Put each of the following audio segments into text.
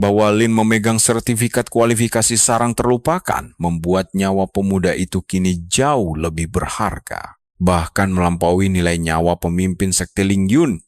Bahwa Lin memegang sertifikat kualifikasi sarang terlupakan membuat nyawa pemuda itu kini jauh lebih berharga, bahkan melampaui nilai nyawa pemimpin sekte Ling Yun.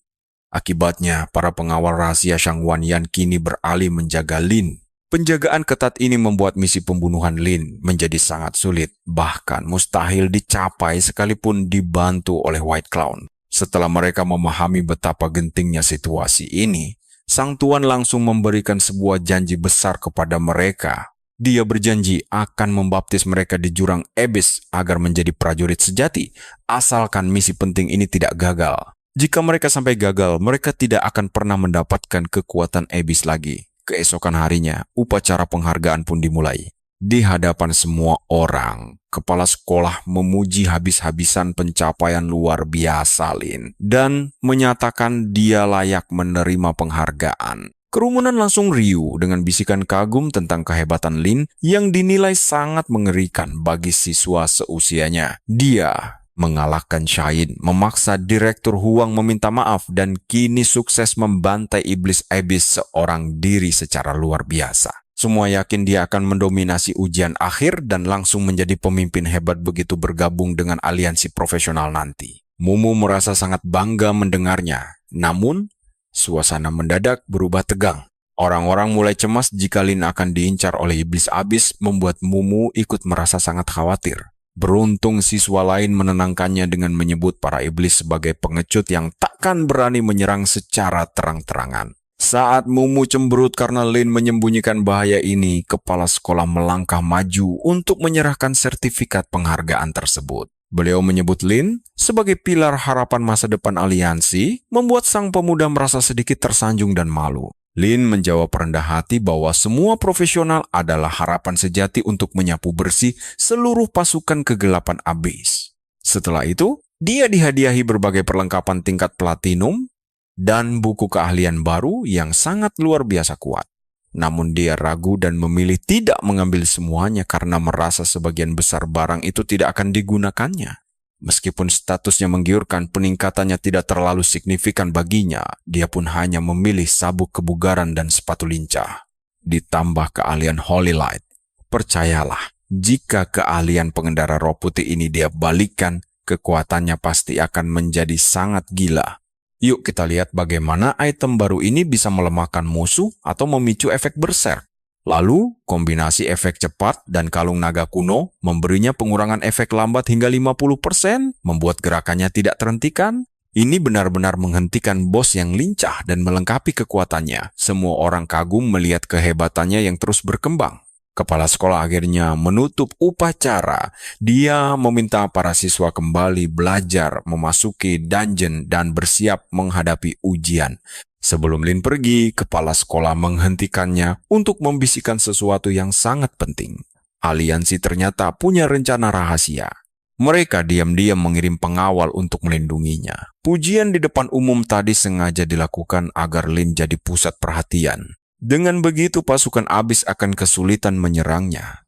Akibatnya, para pengawal rahasia Shang Wanyan kini beralih menjaga Lin. Penjagaan ketat ini membuat misi pembunuhan Lin menjadi sangat sulit, bahkan mustahil dicapai sekalipun dibantu oleh White Clown. Setelah mereka memahami betapa gentingnya situasi ini, Sang Tuan langsung memberikan sebuah janji besar kepada mereka. Dia berjanji akan membaptis mereka di jurang Abyss agar menjadi prajurit sejati, asalkan misi penting ini tidak gagal. Jika mereka sampai gagal, mereka tidak akan pernah mendapatkan kekuatan Abyss lagi. Keesokan harinya, upacara penghargaan pun dimulai. Di hadapan semua orang, kepala sekolah memuji habis-habisan pencapaian luar biasa Lin dan menyatakan dia layak menerima penghargaan. Kerumunan langsung riuh dengan bisikan kagum tentang kehebatan Lin yang dinilai sangat mengerikan bagi siswa seusianya. Dia mengalahkan Shine, memaksa Direktur Huang meminta maaf, dan kini sukses membantai iblis Abyss seorang diri secara luar biasa. Semua yakin dia akan mendominasi ujian akhir dan langsung menjadi pemimpin hebat begitu bergabung dengan aliansi profesional nanti. Mumu merasa sangat bangga mendengarnya, namun suasana mendadak berubah tegang. Orang-orang mulai cemas jika Lin akan diincar oleh iblis Abyss, membuat Mumu ikut merasa sangat khawatir. Beruntung siswa lain menenangkannya dengan menyebut para iblis sebagai pengecut yang takkan berani menyerang secara terang-terangan. Saat Mumu cemberut karena Lin menyembunyikan bahaya ini, kepala sekolah melangkah maju untuk menyerahkan sertifikat penghargaan tersebut. Beliau menyebut Lin sebagai pilar harapan masa depan aliansi, membuat sang pemuda merasa sedikit tersanjung dan malu. Lin menjawab rendah hati bahwa semua profesional adalah harapan sejati untuk menyapu bersih seluruh pasukan kegelapan Abyss. Setelah itu, dia dihadiahi berbagai perlengkapan tingkat platinum dan buku keahlian baru yang sangat luar biasa kuat. Namun dia ragu dan memilih tidak mengambil semuanya karena merasa sebagian besar barang itu tidak akan digunakannya. Meskipun statusnya menggiurkan, peningkatannya tidak terlalu signifikan baginya. Dia pun hanya memilih sabuk kebugaran dan sepatu lincah. Ditambah keahlian Holy Light. Percayalah, jika keahlian pengendara roh putih ini dia balikan, kekuatannya pasti akan menjadi sangat gila. Yuk kita lihat bagaimana item baru ini bisa melemahkan musuh atau memicu efek berserk. Lalu, kombinasi efek cepat dan kalung naga kuno memberinya pengurangan efek lambat hingga 50%, membuat gerakannya tidak terhentikan. Ini benar-benar menghentikan bos yang lincah dan melengkapi kekuatannya. Semua orang kagum melihat kehebatannya yang terus berkembang. Kepala sekolah akhirnya menutup upacara. Dia meminta para siswa kembali belajar, memasuki dungeon, dan bersiap menghadapi ujian. Sebelum Lin pergi, kepala sekolah menghentikannya untuk membisikkan sesuatu yang sangat penting. Aliansi ternyata punya rencana rahasia. Mereka diam-diam mengirim pengawal untuk melindunginya. Pujian di depan umum tadi sengaja dilakukan agar Lin jadi pusat perhatian. Dengan begitu pasukan Abyss akan kesulitan menyerangnya.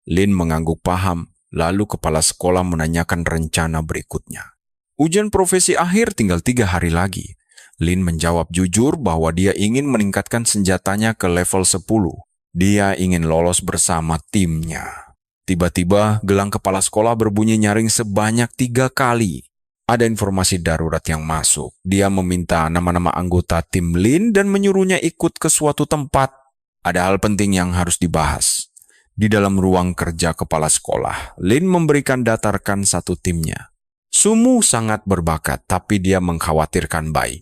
Lin mengangguk paham, lalu kepala sekolah menanyakan rencana berikutnya. Ujian profesi akhir tinggal 3 hari lagi. Lin menjawab jujur bahwa dia ingin meningkatkan senjatanya ke level 10. Dia ingin lolos bersama timnya. Tiba-tiba, gelang kepala sekolah berbunyi nyaring sebanyak 3 kali. Ada informasi darurat yang masuk. Dia meminta nama-nama anggota tim Lin dan menyuruhnya ikut ke suatu tempat. Ada hal penting yang harus dibahas. Di dalam ruang kerja kepala sekolah, Lin memberikan data rekan satu timnya. Sumu sangat berbakat, tapi dia mengkhawatirkan Bai.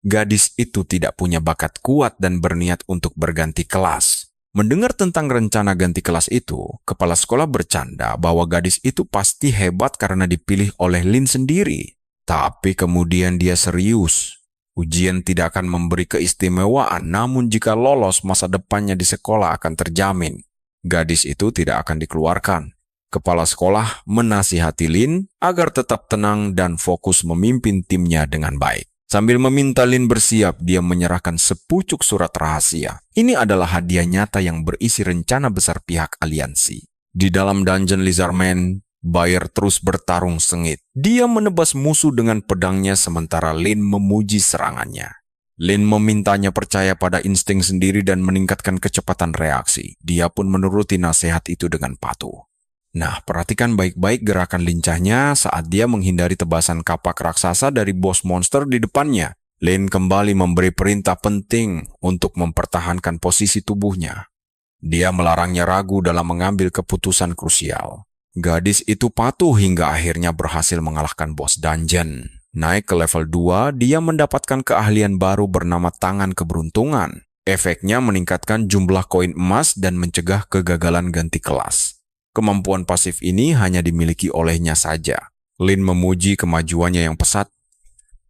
Gadis itu tidak punya bakat kuat dan berniat untuk berganti kelas. Mendengar tentang rencana ganti kelas itu, kepala sekolah bercanda bahwa gadis itu pasti hebat karena dipilih oleh Lin sendiri. Tapi kemudian dia serius. Ujian tidak akan memberi keistimewaan, namun jika lolos masa depannya di sekolah akan terjamin. Gadis itu tidak akan dikeluarkan. Kepala sekolah menasihati Lin agar tetap tenang dan fokus memimpin timnya dengan baik. Sambil meminta Lin bersiap, dia menyerahkan sepucuk surat rahasia. Ini adalah hadiah nyata yang berisi rencana besar pihak aliansi. Di dalam dungeon Lizardman, Bayer terus bertarung sengit. Dia menebas musuh dengan pedangnya sementara Lin memuji serangannya. Lin memintanya percaya pada insting sendiri dan meningkatkan kecepatan reaksi. Dia pun menuruti nasihat itu dengan patuh. Nah, perhatikan baik-baik gerakan lincahnya saat dia menghindari tebasan kapak raksasa dari bos monster di depannya. Lin kembali memberi perintah penting untuk mempertahankan posisi tubuhnya. Dia melarangnya ragu dalam mengambil keputusan krusial. Gadis itu patuh hingga akhirnya berhasil mengalahkan bos dungeon. Naik ke level 2, dia mendapatkan keahlian baru bernama Tangan Keberuntungan. Efeknya meningkatkan jumlah koin emas dan mencegah kegagalan ganti kelas. Kemampuan pasif ini hanya dimiliki olehnya saja. Lin memuji kemajuannya yang pesat,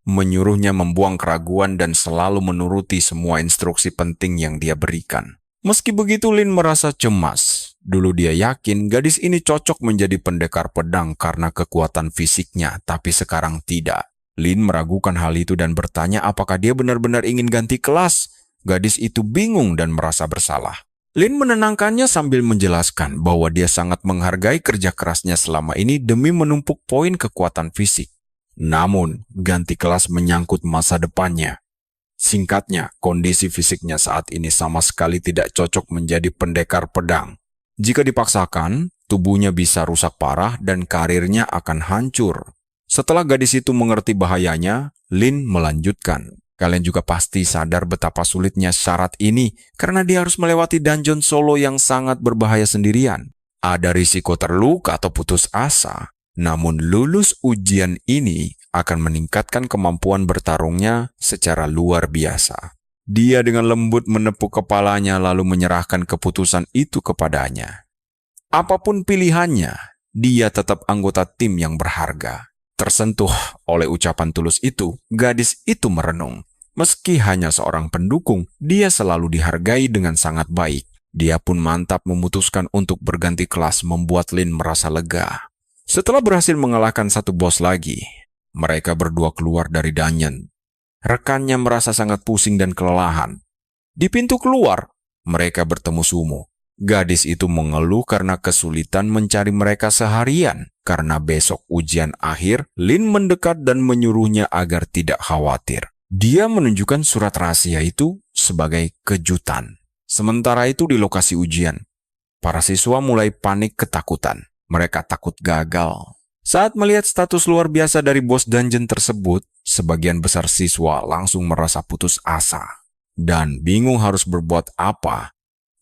menyuruhnya membuang keraguan dan selalu menuruti semua instruksi penting yang dia berikan. Meski begitu, Lin merasa cemas. Dulu dia yakin gadis ini cocok menjadi pendekar pedang karena kekuatan fisiknya, tapi sekarang tidak. Lin meragukan hal itu dan bertanya apakah dia benar-benar ingin ganti kelas. Gadis itu bingung dan merasa bersalah. Lin menenangkannya sambil menjelaskan bahwa dia sangat menghargai kerja kerasnya selama ini demi menumpuk poin kekuatan fisik. Namun, ganti kelas menyangkut masa depannya. Singkatnya, kondisi fisiknya saat ini sama sekali tidak cocok menjadi pendekar pedang. Jika dipaksakan, tubuhnya bisa rusak parah dan karirnya akan hancur. Setelah gadis itu mengerti bahayanya, Lin melanjutkan. Kalian juga pasti sadar betapa sulitnya syarat ini karena dia harus melewati dungeon solo yang sangat berbahaya sendirian. Ada risiko terluka atau putus asa. Namun lulus ujian ini akan meningkatkan kemampuan bertarungnya secara luar biasa. Dia dengan lembut menepuk kepalanya lalu menyerahkan keputusan itu kepadanya. Apapun pilihannya, dia tetap anggota tim yang berharga. Tersentuh oleh ucapan tulus itu, gadis itu merenung. Meski hanya seorang pendukung, dia selalu dihargai dengan sangat baik. Dia pun mantap memutuskan untuk berganti kelas membuat Lin merasa lega. Setelah berhasil mengalahkan satu bos lagi, mereka berdua keluar dari dungeon. Rekannya merasa sangat pusing dan kelelahan. Di pintu keluar, mereka bertemu Sumo. Gadis itu mengeluh karena kesulitan mencari mereka seharian. Karena besok ujian akhir, Lin mendekat dan menyuruhnya agar tidak khawatir. Dia menunjukkan surat rahasia itu sebagai kejutan. Sementara itu di lokasi ujian, para siswa mulai panik ketakutan. Mereka takut gagal. Saat melihat status luar biasa dari bos dungeon tersebut, sebagian besar siswa langsung merasa putus asa dan bingung harus berbuat apa.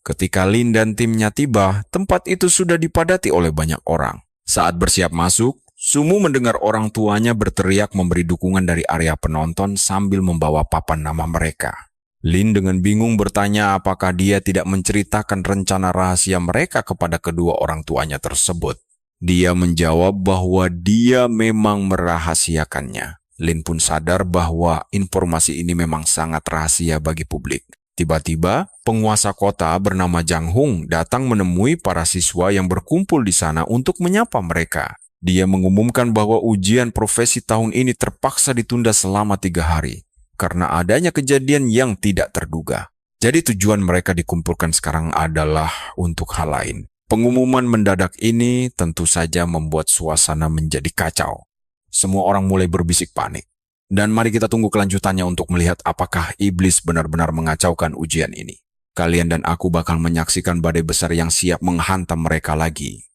Ketika Lin dan timnya tiba, tempat itu sudah dipadati oleh banyak orang. Saat bersiap masuk, Sumu mendengar orang tuanya berteriak memberi dukungan dari area penonton sambil membawa papan nama mereka. Lin dengan bingung bertanya apakah dia tidak menceritakan rencana rahasia mereka kepada kedua orang tuanya tersebut. Dia menjawab bahwa dia memang merahasiakannya. Lin pun sadar bahwa informasi ini memang sangat rahasia bagi publik. Tiba-tiba, penguasa kota bernama Jang Hung datang menemui para siswa yang berkumpul di sana untuk menyapa mereka. Dia mengumumkan bahwa ujian profesi tahun ini terpaksa ditunda selama 3 hari karena adanya kejadian yang tidak terduga. Jadi tujuan mereka dikumpulkan sekarang adalah untuk hal lain. Pengumuman mendadak ini tentu saja membuat suasana menjadi kacau. Semua orang mulai berbisik panik. Dan mari kita tunggu kelanjutannya untuk melihat apakah iblis benar-benar mengacaukan ujian ini. Kalian dan aku bakal menyaksikan badai besar yang siap menghantam mereka lagi.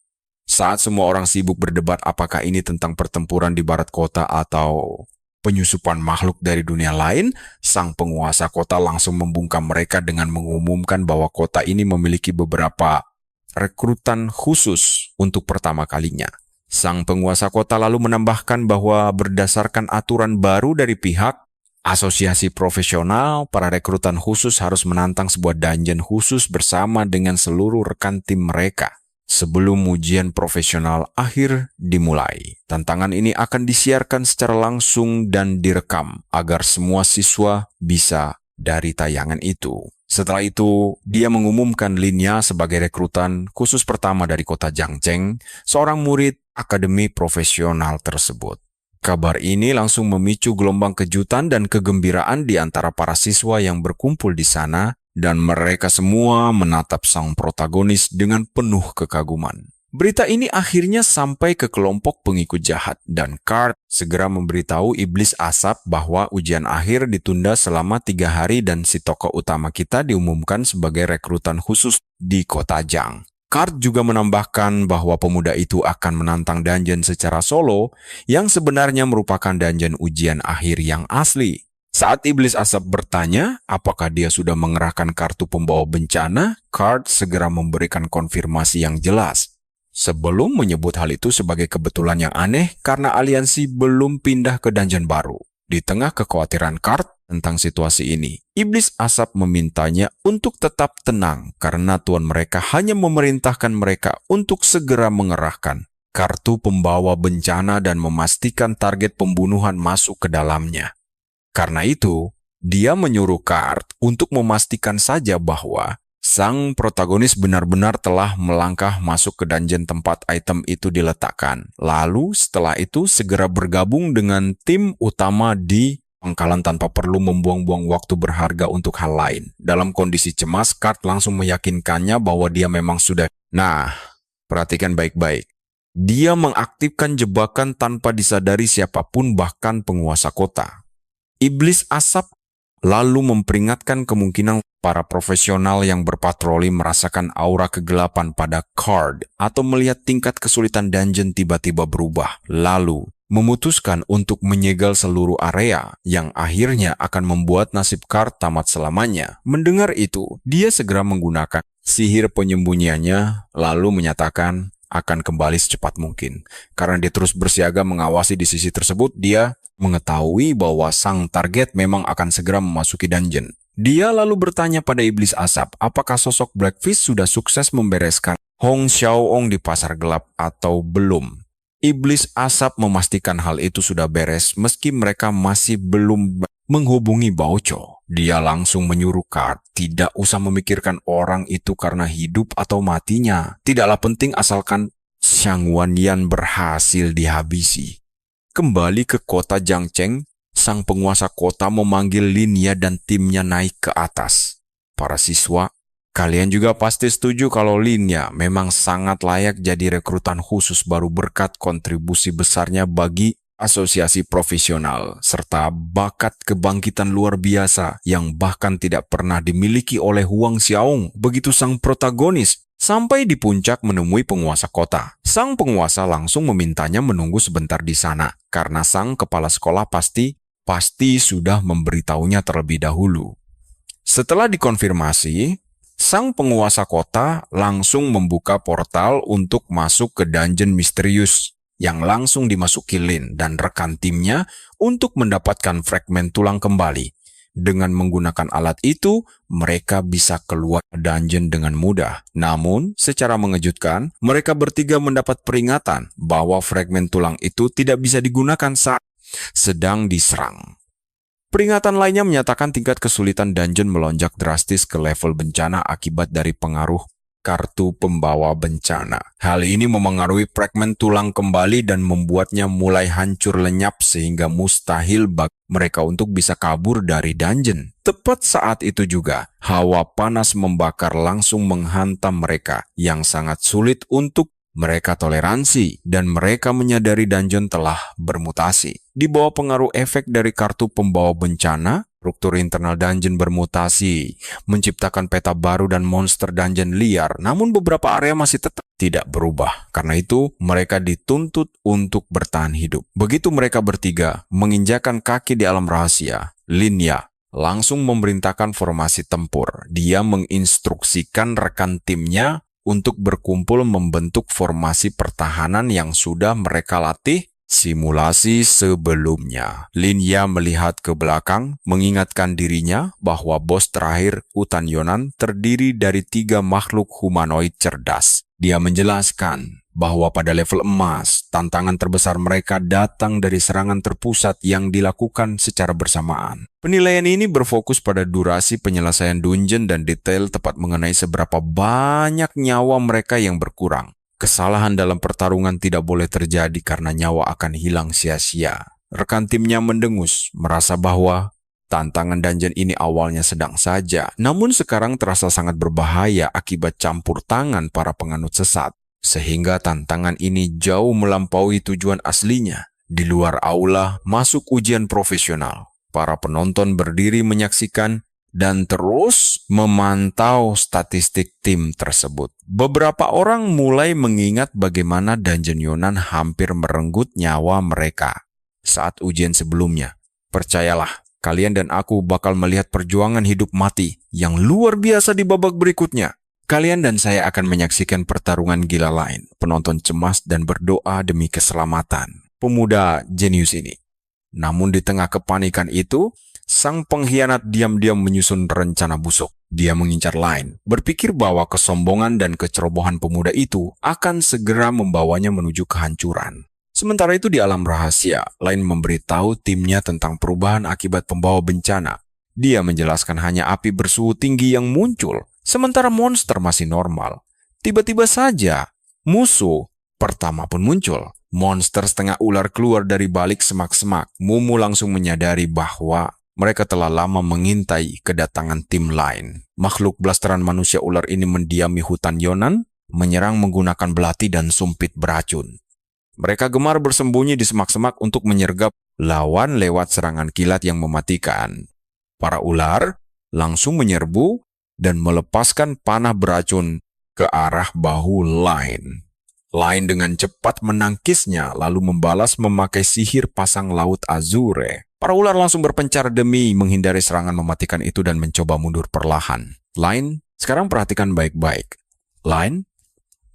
Saat semua orang sibuk berdebat apakah ini tentang pertempuran di barat kota atau penyusupan makhluk dari dunia lain, sang penguasa kota langsung membungkam mereka dengan mengumumkan bahwa kota ini memiliki beberapa rekrutan khusus untuk pertama kalinya. Sang penguasa kota lalu menambahkan bahwa berdasarkan aturan baru dari pihak asosiasi profesional, para rekrutan khusus harus menantang sebuah dungeon khusus bersama dengan seluruh rekan tim mereka. Sebelum ujian profesional akhir dimulai, tantangan ini akan disiarkan secara langsung dan direkam agar semua siswa bisa dari tayangan itu. Setelah itu, dia mengumumkan Linnya sebagai rekrutan khusus pertama dari kota Jiangcheng, seorang murid akademi profesional tersebut. Kabar ini langsung memicu gelombang kejutan dan kegembiraan di antara para siswa yang berkumpul di sana, dan mereka semua menatap sang protagonis dengan penuh kekaguman. Berita ini akhirnya sampai ke kelompok pengikut jahat dan Card segera memberitahu iblis asap bahwa ujian akhir ditunda selama 3 hari dan si tokoh utama kita diumumkan sebagai rekrutan khusus di kota Jang. Card juga menambahkan bahwa pemuda itu akan menantang dungeon secara solo yang sebenarnya merupakan dungeon ujian akhir yang asli. Saat iblis asap bertanya apakah dia sudah mengerahkan kartu pembawa bencana, Card segera memberikan konfirmasi yang jelas. Sebelum menyebut hal itu sebagai kebetulan yang aneh karena aliansi belum pindah ke dungeon baru. Di tengah kekhawatiran Card tentang situasi ini, iblis asap memintanya untuk tetap tenang karena tuan mereka hanya memerintahkan mereka untuk segera mengerahkan kartu pembawa bencana dan memastikan target pembunuhan masuk ke dalamnya. Karena itu, dia menyuruh Card untuk memastikan saja bahwa sang protagonis benar-benar telah melangkah masuk ke dungeon tempat item itu diletakkan. Lalu setelah itu segera bergabung dengan tim utama di pangkalan tanpa perlu membuang-buang waktu berharga untuk hal lain. Dalam kondisi cemas, Card langsung meyakinkannya bahwa dia memang sudah. Nah, perhatikan baik-baik. Dia mengaktifkan jebakan tanpa disadari siapapun, bahkan penguasa kota. Iblis asap lalu memperingatkan kemungkinan para profesional yang berpatroli merasakan aura kegelapan pada Card atau melihat tingkat kesulitan dungeon tiba-tiba berubah, lalu memutuskan untuk menyegel seluruh area yang akhirnya akan membuat nasib Card tamat selamanya. Mendengar itu, dia segera menggunakan sihir penyembunyiannya lalu menyatakan akan kembali secepat mungkin. Karena dia terus bersiaga mengawasi di sisi tersebut, dia mengetahui bahwa sang target memang akan segera memasuki dungeon. Dia lalu bertanya pada iblis asap, apakah sosok Blackfish sudah sukses membereskan Hong Xiaoong di pasar gelap atau belum. Iblis asap memastikan hal itu sudah beres meski mereka masih belum menghubungi Baocho. Dia langsung menyuruh Card tidak usah memikirkan orang itu karena hidup atau matinya. Tidaklah penting asalkan Xiang Wanyan berhasil dihabisi. Kembali ke kota Jiangcheng, sang penguasa kota memanggil Linya dan timnya naik ke atas. Para siswa, kalian juga pasti setuju kalau Linya memang sangat layak jadi rekrutan khusus baru berkat kontribusi besarnya bagi asosiasi profesional, serta bakat kebangkitan luar biasa yang bahkan tidak pernah dimiliki oleh Huang Xiaong. Begitu sang protagonis sampai di puncak menemui penguasa kota. Sang penguasa langsung memintanya menunggu sebentar di sana, karena sang kepala sekolah pasti sudah memberitahunya terlebih dahulu. Setelah dikonfirmasi, sang penguasa kota langsung membuka portal untuk masuk ke dungeon misterius yang langsung dimasuki Lin dan rekan timnya untuk mendapatkan fragmen tulang kembali. Dengan menggunakan alat itu, mereka bisa keluar dungeon dengan mudah. Namun, secara mengejutkan, mereka bertiga mendapat peringatan bahwa fragmen tulang itu tidak bisa digunakan saat sedang diserang. Peringatan lainnya menyatakan tingkat kesulitan dungeon melonjak drastis ke level bencana akibat dari pengaruh kartu pembawa bencana. Hal ini memengaruhi fragmen tulang kembali dan membuatnya mulai hancur lenyap sehingga mustahil bagi mereka untuk bisa kabur dari dungeon. Tepat saat itu juga, hawa panas membakar langsung menghantam mereka yang sangat sulit untuk mereka toleransi dan mereka menyadari dungeon telah bermutasi. Di bawah pengaruh efek dari kartu pembawa bencana, struktur internal dungeon bermutasi, menciptakan peta baru dan monster dungeon liar, namun beberapa area masih tetap tidak berubah. Karena itu, mereka dituntut untuk bertahan hidup. Begitu mereka bertiga menginjakan kaki di alam rahasia, Linya langsung memerintahkan formasi tempur. Dia menginstruksikan rekan timnya untuk berkumpul membentuk formasi pertahanan yang sudah mereka latih simulasi sebelumnya. Linya melihat ke belakang, mengingatkan dirinya bahwa bos terakhir Hutan Yonan terdiri dari 3 makhluk humanoid cerdas. Dia menjelaskan bahwa pada level emas, tantangan terbesar mereka datang dari serangan terpusat yang dilakukan secara bersamaan. Penilaian ini berfokus pada durasi penyelesaian dungeon dan detail tepat mengenai seberapa banyak nyawa mereka yang berkurang. Kesalahan dalam pertarungan tidak boleh terjadi karena nyawa akan hilang sia-sia. Rekan timnya mendengus, merasa bahwa tantangan dungeon ini awalnya sedang saja, namun sekarang terasa sangat berbahaya akibat campur tangan para penganut sesat. Sehingga tantangan ini jauh melampaui tujuan aslinya. Di luar aula, masuk ujian profesional. Para penonton berdiri menyaksikan dan terus memantau statistik tim tersebut. Beberapa orang mulai mengingat bagaimana Dungeon Yunnan hampir merenggut nyawa mereka saat ujian sebelumnya. Percayalah, kalian dan aku bakal melihat perjuangan hidup mati yang luar biasa di babak berikutnya. Kalian dan saya akan menyaksikan pertarungan gila lain. Penonton cemas dan berdoa demi keselamatan pemuda jenius ini. Namun di tengah kepanikan itu, sang pengkhianat diam-diam menyusun rencana busuk. Dia mengincar Line, berpikir bahwa kesombongan dan kecerobohan pemuda itu akan segera membawanya menuju kehancuran. Sementara itu di alam rahasia, Line memberitahu timnya tentang perubahan akibat pembawa bencana. Dia menjelaskan hanya api bersuhu tinggi yang muncul, sementara monster masih normal. Tiba-tiba saja, musuh pertama pun muncul. Monster setengah ular keluar dari balik semak-semak. Mumu langsung menyadari bahwa mereka telah lama mengintai kedatangan tim lain. Makhluk blasteran manusia ular ini mendiami hutan Yunnan, menyerang menggunakan belati dan sumpit beracun. Mereka gemar bersembunyi di semak-semak untuk menyergap lawan lewat serangan kilat yang mematikan. Para ular langsung menyerbu dan melepaskan panah beracun ke arah bahu Line. Line dengan cepat menangkisnya lalu membalas memakai sihir pasang laut Azure. Para ular langsung berpencar demi menghindari serangan mematikan itu dan mencoba mundur perlahan. Line, sekarang perhatikan baik-baik. Line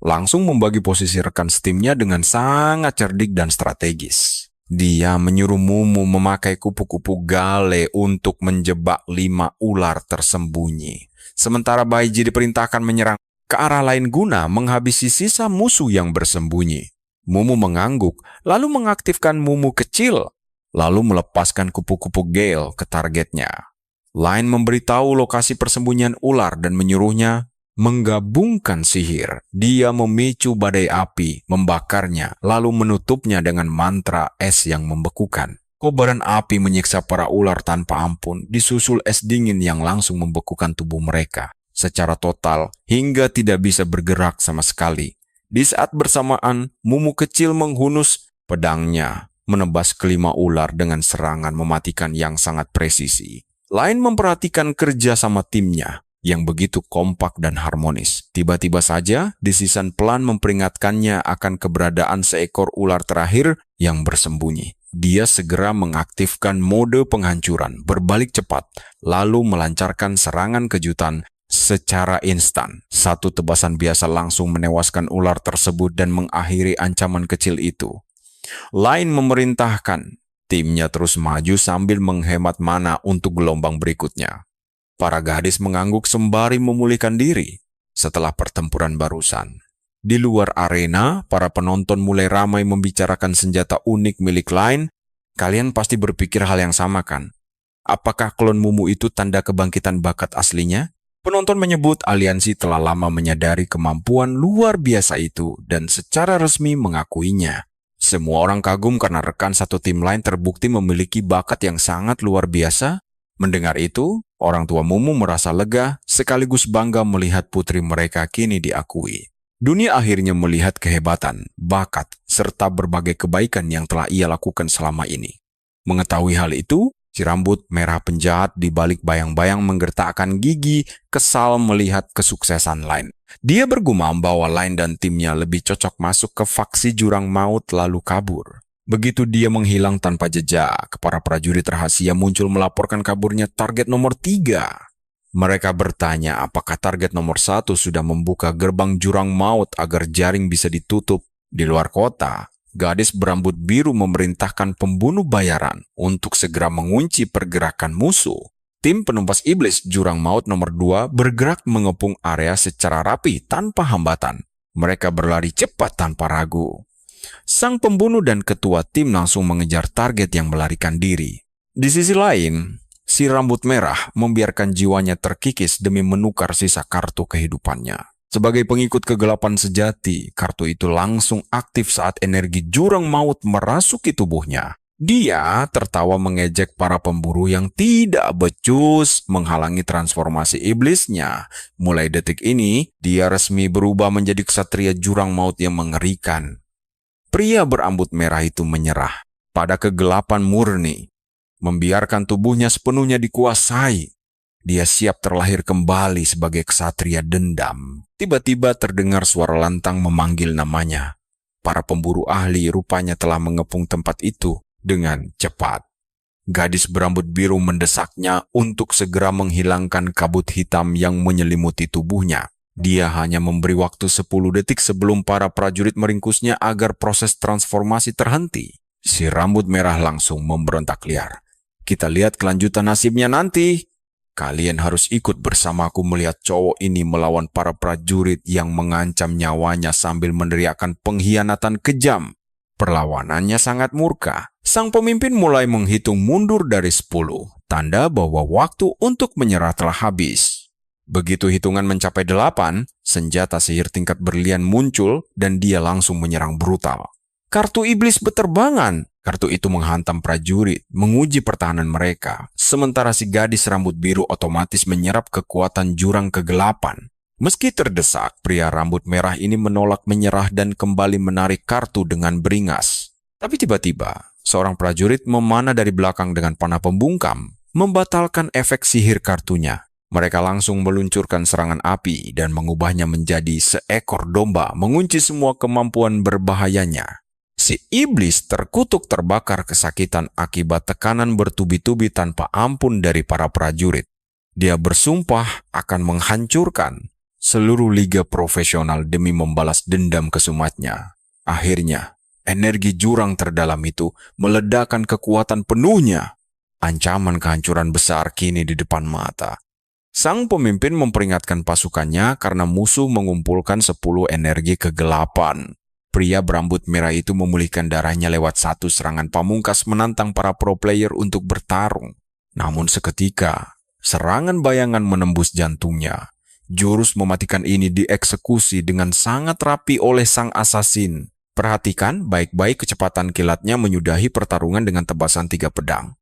langsung membagi posisi rekan setimnya dengan sangat cerdik dan strategis. Dia menyuruh Mumu memakai kupu-kupu gale untuk menjebak 5 ular tersembunyi. Sementara Baiji diperintahkan menyerang ke arah lain guna menghabisi sisa musuh yang bersembunyi. Mumu mengangguk, lalu mengaktifkan Mumu kecil, lalu melepaskan kupu-kupu Gale ke targetnya. Line memberitahu lokasi persembunyian ular dan menyuruhnya menggabungkan sihir. Dia memicu badai api, membakarnya, lalu menutupnya dengan mantra es yang membekukan. Kobaran api menyiksa para ular tanpa ampun, disusul es dingin yang langsung membekukan tubuh mereka secara total hingga tidak bisa bergerak sama sekali. Di saat bersamaan, Mumu kecil menghunus pedangnya, menebas kelima ular dengan serangan mematikan yang sangat presisi. Line memperhatikan kerja sama timnya yang begitu kompak dan harmonis. Tiba-tiba saja, Decision pelan memperingatkannya akan keberadaan seekor ular terakhir yang bersembunyi. Dia segera mengaktifkan mode penghancuran, berbalik cepat, lalu melancarkan serangan kejutan secara instan. Satu tebasan biasa langsung menewaskan ular tersebut dan mengakhiri ancaman kecil itu. Line memerintahkan timnya terus maju sambil menghemat mana untuk gelombang berikutnya. Para gadis mengangguk sembari memulihkan diri setelah pertempuran barusan. Di luar arena, para penonton mulai ramai membicarakan senjata unik milik Line. Kalian pasti berpikir hal yang sama kan? Apakah klon Mumu itu tanda kebangkitan bakat aslinya? Penonton menyebut aliansi telah lama menyadari kemampuan luar biasa itu dan secara resmi mengakuinya. Semua orang kagum karena rekan satu tim lain terbukti memiliki bakat yang sangat luar biasa. Mendengar itu, orang tua Mumu merasa lega sekaligus bangga melihat putri mereka kini diakui. Dunia akhirnya melihat kehebatan, bakat, serta berbagai kebaikan yang telah ia lakukan selama ini. Mengetahui hal itu, si rambut merah penjahat di balik bayang-bayang menggertakkan gigi, kesal melihat kesuksesan Line. Dia bergumam bahwa Line dan timnya lebih cocok masuk ke faksi jurang maut lalu kabur. Begitu dia menghilang tanpa jejak, para prajurit rahasia muncul melaporkan kaburnya target nomor 3. Mereka bertanya apakah target nomor 1 sudah membuka gerbang jurang maut agar jaring bisa ditutup. Di luar kota, gadis berambut biru memerintahkan pembunuh bayaran untuk segera mengunci pergerakan musuh. Tim penumpas iblis jurang maut nomor 2 bergerak mengepung area secara rapi tanpa hambatan. Mereka berlari cepat tanpa ragu. Sang pembunuh dan ketua tim langsung mengejar target yang melarikan diri. Di sisi lain, si rambut merah membiarkan jiwanya terkikis demi menukar sisa kartu kehidupannya. Sebagai pengikut kegelapan sejati, kartu itu langsung aktif saat energi jurang maut merasuki tubuhnya. Dia tertawa mengejek para pemburu yang tidak becus menghalangi transformasi iblisnya. Mulai detik ini, dia resmi berubah menjadi ksatria jurang maut yang mengerikan. Pria berambut merah itu menyerah pada kegelapan murni, membiarkan tubuhnya sepenuhnya dikuasai. Dia siap terlahir kembali sebagai ksatria dendam. Tiba-tiba terdengar suara lantang memanggil namanya. Para pemburu ahli rupanya telah mengepung tempat itu dengan cepat. Gadis berambut biru mendesaknya untuk segera menghilangkan kabut hitam yang menyelimuti tubuhnya. Dia hanya memberi waktu 10 detik sebelum para prajurit meringkusnya agar proses transformasi terhenti. Si rambut merah langsung memberontak liar. Kita lihat kelanjutan nasibnya nanti. Kalian harus ikut bersamaku melihat cowok ini melawan para prajurit yang mengancam nyawanya sambil meneriakkan pengkhianatan kejam. Perlawanannya sangat murka. Sang pemimpin mulai menghitung mundur dari 10, tanda bahwa waktu untuk menyerah telah habis. Begitu hitungan mencapai 8, senjata sihir tingkat berlian muncul dan dia langsung menyerang brutal. Kartu iblis beterbangan. Kartu itu menghantam prajurit, menguji pertahanan mereka. Sementara si gadis rambut biru otomatis menyerap kekuatan jurang kegelapan. Meski terdesak, pria rambut merah ini menolak menyerah dan kembali menarik kartu dengan beringas. Tapi tiba-tiba, seorang prajurit memanah dari belakang dengan panah pembungkam, membatalkan efek sihir kartunya. Mereka langsung meluncurkan serangan api dan mengubahnya menjadi seekor domba, mengunci semua kemampuan berbahayanya. Si iblis terkutuk terbakar kesakitan akibat tekanan bertubi-tubi tanpa ampun dari para prajurit. Dia bersumpah akan menghancurkan seluruh liga profesional demi membalas dendam kesumatnya. Akhirnya, energi jurang terdalam itu meledakkan kekuatan penuhnya. Ancaman kehancuran besar kini di depan mata. Sang pemimpin memperingatkan pasukannya karena musuh mengumpulkan 10 energi kegelapan. Pria berambut merah itu memulihkan darahnya lewat satu serangan pamungkas menantang para pro player untuk bertarung. Namun seketika, serangan bayangan menembus jantungnya. Jurus mematikan ini dieksekusi dengan sangat rapi oleh sang asasin. Perhatikan baik-baik kecepatan kilatnya menyudahi pertarungan dengan tebasan 3 pedang.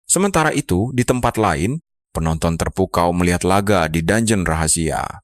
Sementara itu, di tempat lain, penonton terpukau melihat laga di dungeon rahasia.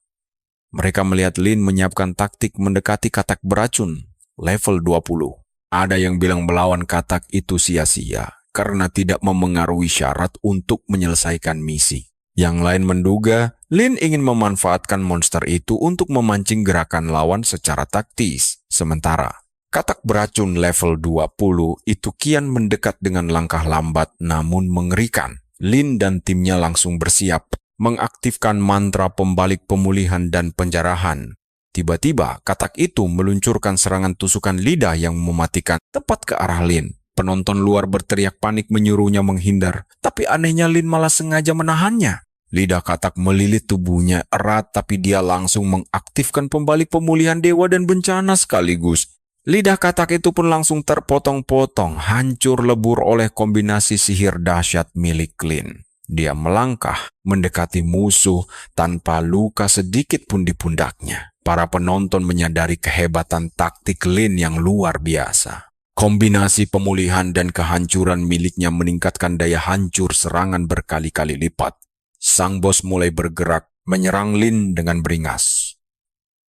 Mereka melihat Lin menyiapkan taktik mendekati katak beracun, level 20. Ada yang bilang melawan katak itu sia-sia, karena tidak memengaruhi syarat untuk menyelesaikan misi. Yang lain menduga, Lin ingin memanfaatkan monster itu untuk memancing gerakan lawan secara taktis. Sementara, katak beracun level 20 itu kian mendekat dengan langkah lambat namun mengerikan. Lin dan timnya langsung bersiap, mengaktifkan mantra pembalik pemulihan dan penjarahan. Tiba-tiba, katak itu meluncurkan serangan tusukan lidah yang mematikan tepat ke arah Lin. Penonton luar berteriak panik menyuruhnya menghindar, tapi anehnya Lin malah sengaja menahannya. Lidah katak melilit tubuhnya erat, tapi dia langsung mengaktifkan pembalik pemulihan dewa dan bencana sekaligus. Lidah katak itu pun langsung terpotong-potong, hancur lebur oleh kombinasi sihir dahsyat milik Lin. Dia melangkah mendekati musuh tanpa luka sedikit pun di pundaknya. Para penonton menyadari kehebatan taktik Lin yang luar biasa. Kombinasi pemulihan dan kehancuran miliknya meningkatkan daya hancur serangan berkali-kali lipat. Sang bos mulai bergerak menyerang Lin dengan beringas.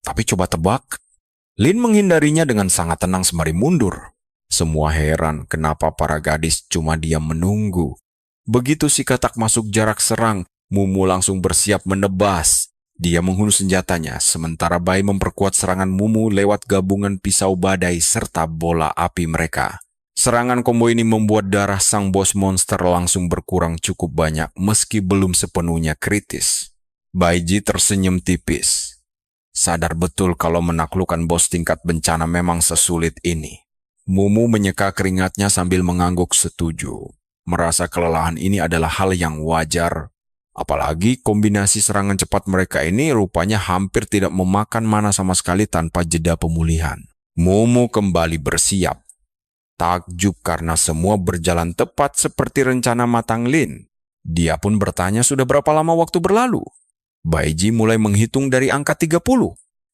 Tapi coba tebak, Lin menghindarinya dengan sangat tenang sembari mundur. Semua heran kenapa para gadis cuma diam menunggu. Begitu si katak masuk jarak serang, Mumu langsung bersiap menebas. Dia menghunus senjatanya, sementara Bai memperkuat serangan Mumu lewat gabungan pisau badai serta bola api mereka. Serangan combo ini membuat darah sang bos monster langsung berkurang cukup banyak meski belum sepenuhnya kritis. Baiji tersenyum tipis. Sadar betul kalau menaklukkan bos tingkat bencana memang sesulit ini. Mumu menyeka keringatnya sambil mengangguk setuju. Merasa kelelahan ini adalah hal yang wajar. Apalagi kombinasi serangan cepat mereka ini rupanya hampir tidak memakan mana sama sekali tanpa jeda pemulihan. Mumu kembali bersiap. Takjub karena semua berjalan tepat seperti rencana matang Lin. Dia pun bertanya sudah berapa lama waktu berlalu. Baiji mulai menghitung dari angka 30.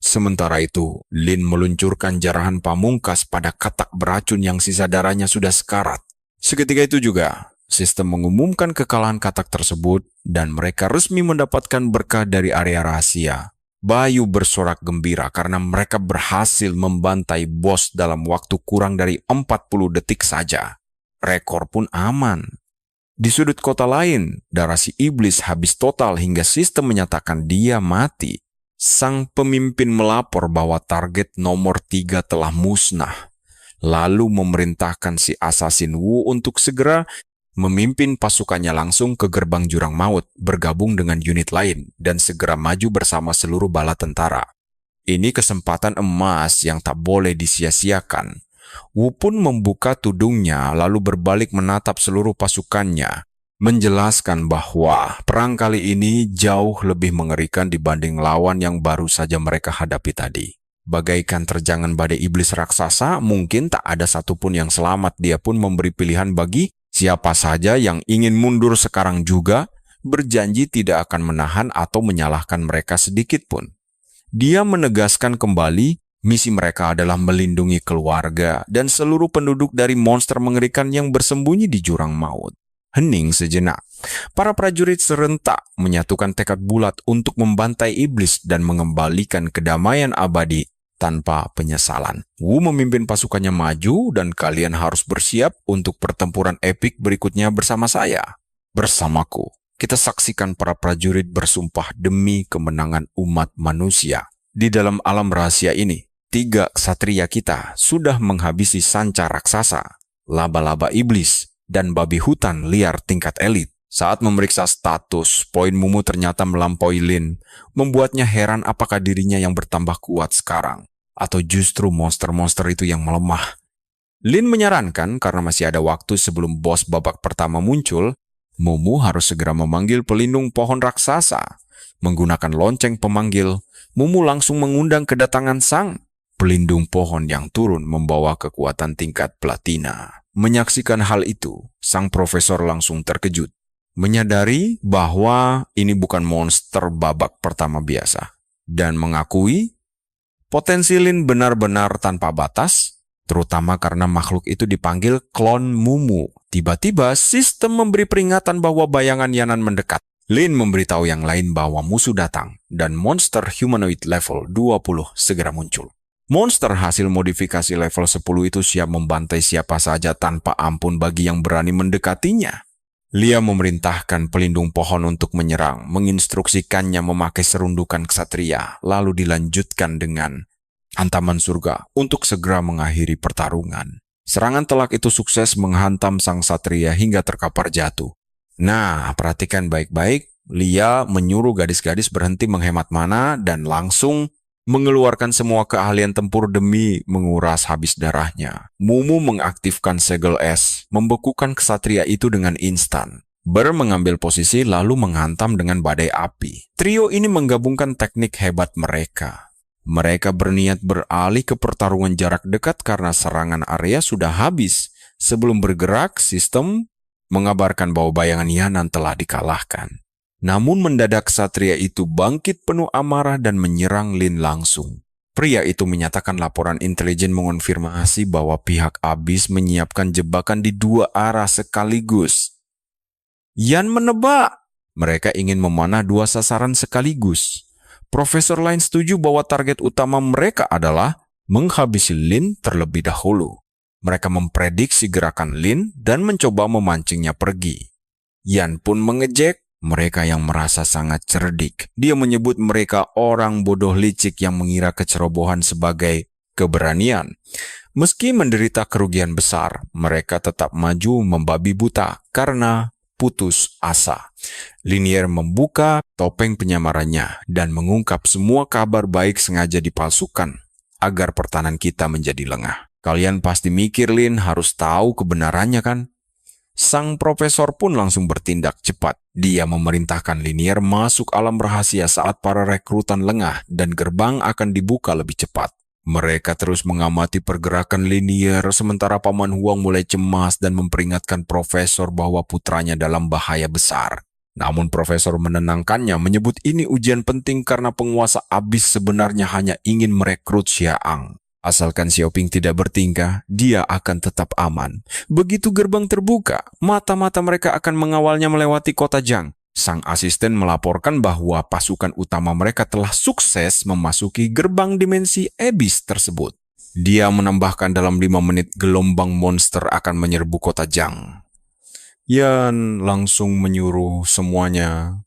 Sementara itu, Lin meluncurkan jarahan pamungkas pada katak beracun yang sisa darahnya sudah sekarat. Seketika itu juga, sistem mengumumkan kekalahan katak tersebut dan mereka resmi mendapatkan berkah dari area rahasia. Bayu bersorak gembira karena mereka berhasil membantai bos dalam waktu kurang dari 40 detik saja. Rekor pun aman. Di sudut kota lain, darah si iblis habis total hingga sistem menyatakan dia mati. Sang pemimpin melapor bahwa target nomor 3 telah musnah. Lalu memerintahkan si Assassin Wu untuk segera memimpin pasukannya langsung ke gerbang jurang maut, bergabung dengan unit lain, dan segera maju bersama seluruh bala tentara. Ini kesempatan emas yang tak boleh disia-siakan. Wu pun membuka tudungnya lalu berbalik menatap seluruh pasukannya, menjelaskan bahwa perang kali ini jauh lebih mengerikan dibanding lawan yang baru saja mereka hadapi tadi. Bagaikan terjangan badai iblis raksasa, mungkin tak ada satupun yang selamat. Dia pun memberi pilihan bagi siapa saja yang ingin mundur sekarang juga, berjanji tidak akan menahan atau menyalahkan mereka sedikit pun. Dia menegaskan kembali, misi mereka adalah melindungi keluarga dan seluruh penduduk dari monster mengerikan yang bersembunyi di jurang maut. Hening sejenak. Para prajurit serentak menyatukan tekad bulat untuk membantai iblis dan mengembalikan kedamaian abadi tanpa penyesalan. Wu memimpin pasukannya maju dan kalian harus bersiap untuk pertempuran epik berikutnya bersama saya. Bersamaku, kita saksikan para prajurit bersumpah demi kemenangan umat manusia. Di dalam alam rahasia ini, 3 ksatria kita sudah menghabisi sanca raksasa, laba-laba iblis, dan babi hutan liar tingkat elit. Saat memeriksa status, poin Mumu ternyata melampaui Lin, membuatnya heran apakah dirinya yang bertambah kuat sekarang, atau justru monster-monster itu yang melemah. Lin menyarankan karena masih ada waktu sebelum bos babak pertama muncul, Mumu harus segera memanggil pelindung pohon raksasa. Menggunakan lonceng pemanggil, Mumu langsung mengundang kedatangan sang pelindung pohon yang turun membawa kekuatan tingkat platina. Menyaksikan hal itu, sang profesor langsung terkejut. Menyadari bahwa ini bukan monster babak pertama biasa. Dan mengakui potensi Lin benar-benar tanpa batas, terutama karena makhluk itu dipanggil klon Mumu. Tiba-tiba sistem memberi peringatan bahwa bayangan Yanan mendekat. Lin memberitahu yang lain bahwa musuh datang dan monster humanoid level 20 segera muncul. Monster hasil modifikasi level 10 itu siap membantai siapa saja tanpa ampun bagi yang berani mendekatinya. Lia memerintahkan pelindung pohon untuk menyerang, menginstruksikannya memakai serundukan ksatria, lalu dilanjutkan dengan hantaman surga untuk segera mengakhiri pertarungan. Serangan telak itu sukses menghantam sang ksatria hingga terkapar jatuh. Nah, perhatikan baik-baik, Lia menyuruh gadis-gadis berhenti menghemat mana dan langsung mengeluarkan semua keahlian tempur demi menguras habis darahnya. Mumu mengaktifkan segel es, membekukan ksatria itu dengan instan. Mengambil posisi lalu menghantam dengan badai api. Trio ini menggabungkan teknik hebat mereka. Mereka berniat beralih ke pertarungan jarak dekat karena serangan area sudah habis. Sebelum bergerak, sistem mengabarkan bahwa bayangan Yanan telah dikalahkan. Namun mendadak ksatria itu bangkit penuh amarah dan menyerang Lin langsung. Pria itu menyatakan laporan intelijen mengonfirmasi bahwa pihak Abyss menyiapkan jebakan di 2 arah sekaligus. Yan menebak, mereka ingin memanah 2 sasaran sekaligus. Profesor lain setuju bahwa target utama mereka adalah menghabisi Lin terlebih dahulu. Mereka memprediksi gerakan Lin dan mencoba memancingnya pergi. Yan pun mengejek mereka yang merasa sangat cerdik. Dia menyebut mereka orang bodoh licik yang mengira kecerobohan sebagai keberanian. Meski menderita kerugian besar, mereka tetap maju membabi buta karena putus asa. Linier membuka topeng penyamarannya dan mengungkap semua kabar baik sengaja dipalsukan agar pertahanan kita menjadi lengah. Kalian pasti mikir Lin harus tahu kebenarannya kan? Sang profesor pun langsung bertindak cepat. Dia memerintahkan Linier masuk alam rahasia saat para rekrutan lengah dan gerbang akan dibuka lebih cepat. Mereka terus mengamati pergerakan Linier sementara Paman Huang mulai cemas dan memperingatkan profesor bahwa putranya dalam bahaya besar. Namun profesor menenangkannya, menyebut ini ujian penting karena penguasa Abyss sebenarnya hanya ingin merekrut Xiaang. Asalkan Xiaoping tidak bertingkah, dia akan tetap aman. Begitu gerbang terbuka, mata-mata mereka akan mengawalnya melewati kota Zhang. Sang asisten melaporkan bahwa pasukan utama mereka telah sukses memasuki gerbang dimensi Abyss tersebut. Dia menambahkan dalam 5 menit gelombang monster akan menyerbu kota Zhang. Yan langsung menyuruh semuanya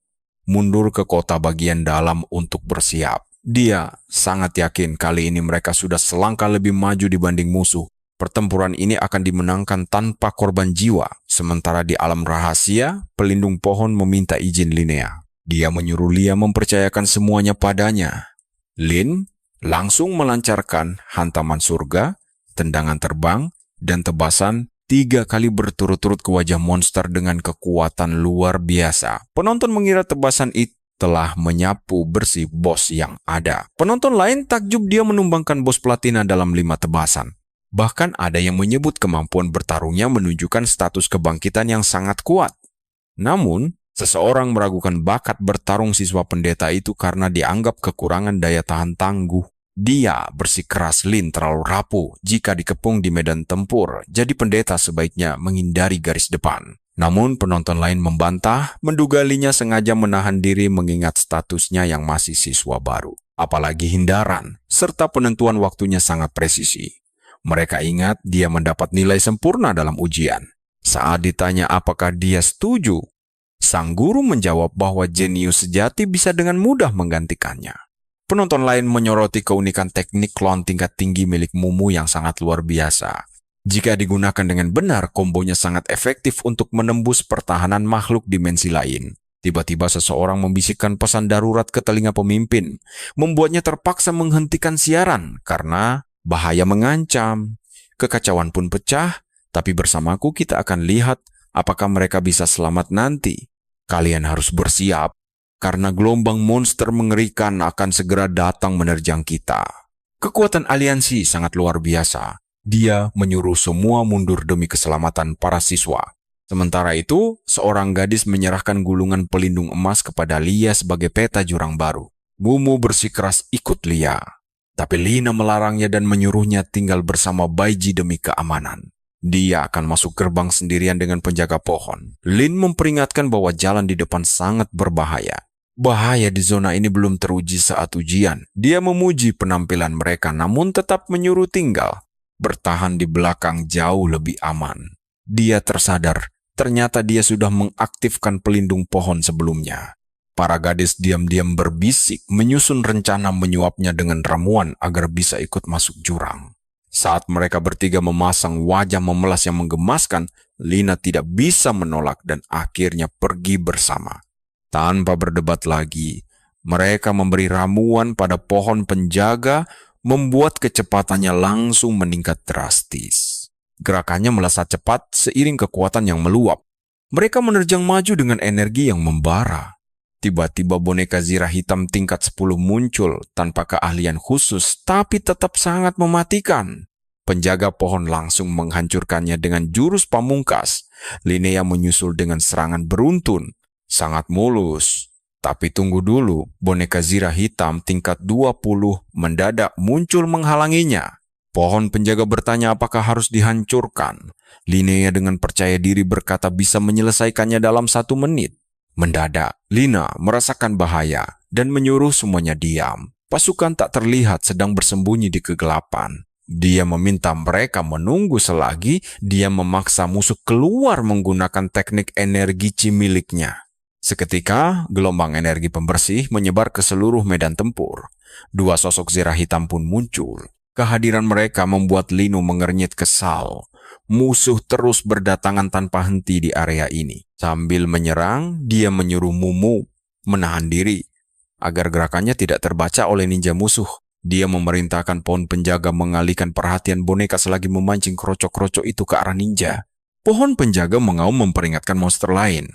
mundur ke kota bagian dalam untuk bersiap. Dia sangat yakin kali ini mereka sudah selangkah lebih maju dibanding musuh. Pertempuran ini akan dimenangkan tanpa korban jiwa. Sementara di alam rahasia, pelindung pohon meminta izin Linnea. Dia menyuruh Lia mempercayakan semuanya padanya. Lin langsung melancarkan hantaman surga, tendangan terbang, dan tebasan 3 kali berturut-turut ke wajah monster dengan kekuatan luar biasa. Penonton mengira tebasan itu telah menyapu bersih bos yang ada. Penonton lain takjub dia menumbangkan bos platina dalam 5 tebasan. Bahkan ada yang menyebut kemampuan bertarungnya menunjukkan status kebangkitan yang sangat kuat. Namun, seseorang meragukan bakat bertarung siswa pendeta itu karena dianggap kekurangan daya tahan tangguh. Dia bersikeras Lin terlalu rapuh jika dikepung di medan tempur, jadi pendeta sebaiknya menghindari garis depan. Namun penonton lain membantah, menduga Linya sengaja menahan diri mengingat statusnya yang masih siswa baru. Apalagi hindaran, serta penentuan waktunya sangat presisi. Mereka ingat dia mendapat nilai sempurna dalam ujian. Saat ditanya apakah dia setuju, sang guru menjawab bahwa jenius sejati bisa dengan mudah menggantikannya. Penonton lain menyoroti keunikan teknik klon tingkat tinggi milik Mumu yang sangat luar biasa. Jika digunakan dengan benar, kombonya sangat efektif untuk menembus pertahanan makhluk dimensi lain. Tiba-tiba seseorang membisikkan pesan darurat ke telinga pemimpin, membuatnya terpaksa menghentikan siaran karena bahaya mengancam. Kekacauan pun pecah, tapi bersamaku kita akan lihat apakah mereka bisa selamat nanti. Kalian harus bersiap, karena gelombang monster mengerikan akan segera datang menerjang kita. Kekuatan aliansi sangat luar biasa. Dia menyuruh semua mundur demi keselamatan para siswa. Sementara itu, seorang gadis menyerahkan gulungan pelindung emas kepada Lia sebagai peta jurang baru. Mumu bersikeras ikut Lia. Tapi Lina melarangnya dan menyuruhnya tinggal bersama Baiji demi keamanan. Dia akan masuk gerbang sendirian dengan penjaga pohon. Lin memperingatkan bahwa jalan di depan sangat berbahaya. Bahaya di zona ini belum teruji saat ujian. Dia memuji penampilan mereka namun tetap menyuruh tinggal. Bertahan di belakang jauh lebih aman. Dia tersadar, ternyata dia sudah mengaktifkan pelindung pohon sebelumnya. Para gadis diam-diam berbisik, menyusun rencana menyuapnya dengan ramuan agar bisa ikut masuk jurang. Saat mereka bertiga memasang wajah memelas yang menggemaskan, Lina tidak bisa menolak dan akhirnya pergi bersama. Tanpa berdebat lagi, mereka memberi ramuan pada pohon penjaga, membuat kecepatannya langsung meningkat drastis. Gerakannya melesat cepat seiring kekuatan yang meluap. Mereka menerjang maju dengan energi yang membara. Tiba-tiba boneka zirah hitam tingkat 10 muncul tanpa keahlian khusus, tapi tetap sangat mematikan. Penjaga pohon langsung menghancurkannya dengan jurus pamungkas. Linnea menyusul dengan serangan beruntun. Sangat mulus. Tapi tunggu dulu, boneka zirah hitam tingkat 20 mendadak muncul menghalanginya. Pohon penjaga bertanya apakah harus dihancurkan. Linnea dengan percaya diri berkata bisa menyelesaikannya dalam 1 menit. Mendadak, Lina merasakan bahaya dan menyuruh semuanya diam. Pasukan tak terlihat sedang bersembunyi di kegelapan. Dia meminta mereka menunggu selagi dia memaksa musuh keluar menggunakan teknik energi chi miliknya. Seketika, gelombang energi pembersih menyebar ke seluruh medan tempur. 2 sosok zirah hitam pun muncul. Kehadiran mereka membuat Lino mengernyit kesal. Musuh terus berdatangan tanpa henti di area ini. Sambil menyerang, dia menyuruh Mumu menahan diri agar gerakannya tidak terbaca oleh ninja musuh. Dia memerintahkan pohon penjaga mengalihkan perhatian boneka selagi memancing krocok-krocok itu ke arah ninja. Pohon penjaga mengaum memperingatkan monster lain.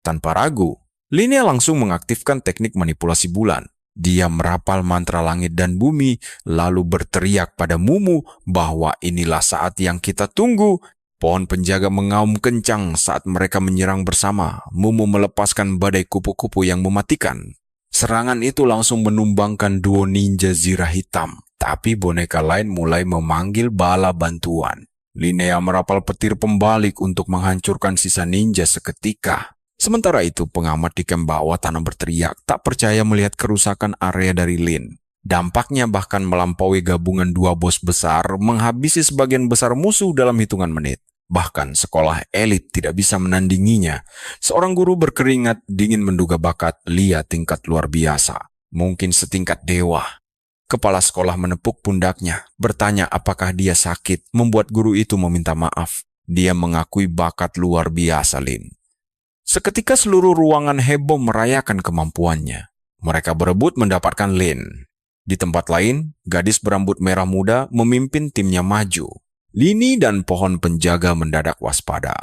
Tanpa ragu, Linnea langsung mengaktifkan teknik manipulasi bulan. Dia merapal mantra langit dan bumi, lalu berteriak pada Mumu bahwa inilah saat yang kita tunggu. Pohon penjaga mengaum kencang saat mereka menyerang bersama. Mumu melepaskan badai kupu-kupu yang mematikan. Serangan itu langsung menumbangkan duo ninja zirah hitam. Tapi boneka lain mulai memanggil bala bantuan. Linnea merapal petir pembalik untuk menghancurkan sisa ninja seketika. Sementara itu, pengamat di kamp bawah tanah berteriak, tak percaya melihat kerusakan area dari Lin. Dampaknya bahkan melampaui gabungan dua bos besar, menghabisi sebagian besar musuh dalam hitungan menit. Bahkan sekolah elit tidak bisa menandinginya. Seorang guru berkeringat dingin menduga bakat Lia tingkat luar biasa. Mungkin setingkat dewa. Kepala sekolah menepuk pundaknya, bertanya apakah dia sakit, membuat guru itu meminta maaf. Dia mengakui bakat luar biasa Lin. Seketika seluruh ruangan heboh merayakan kemampuannya. Mereka berebut mendapatkan Lin. Di tempat lain, gadis berambut merah muda memimpin timnya maju. Lini dan pohon penjaga mendadak waspada.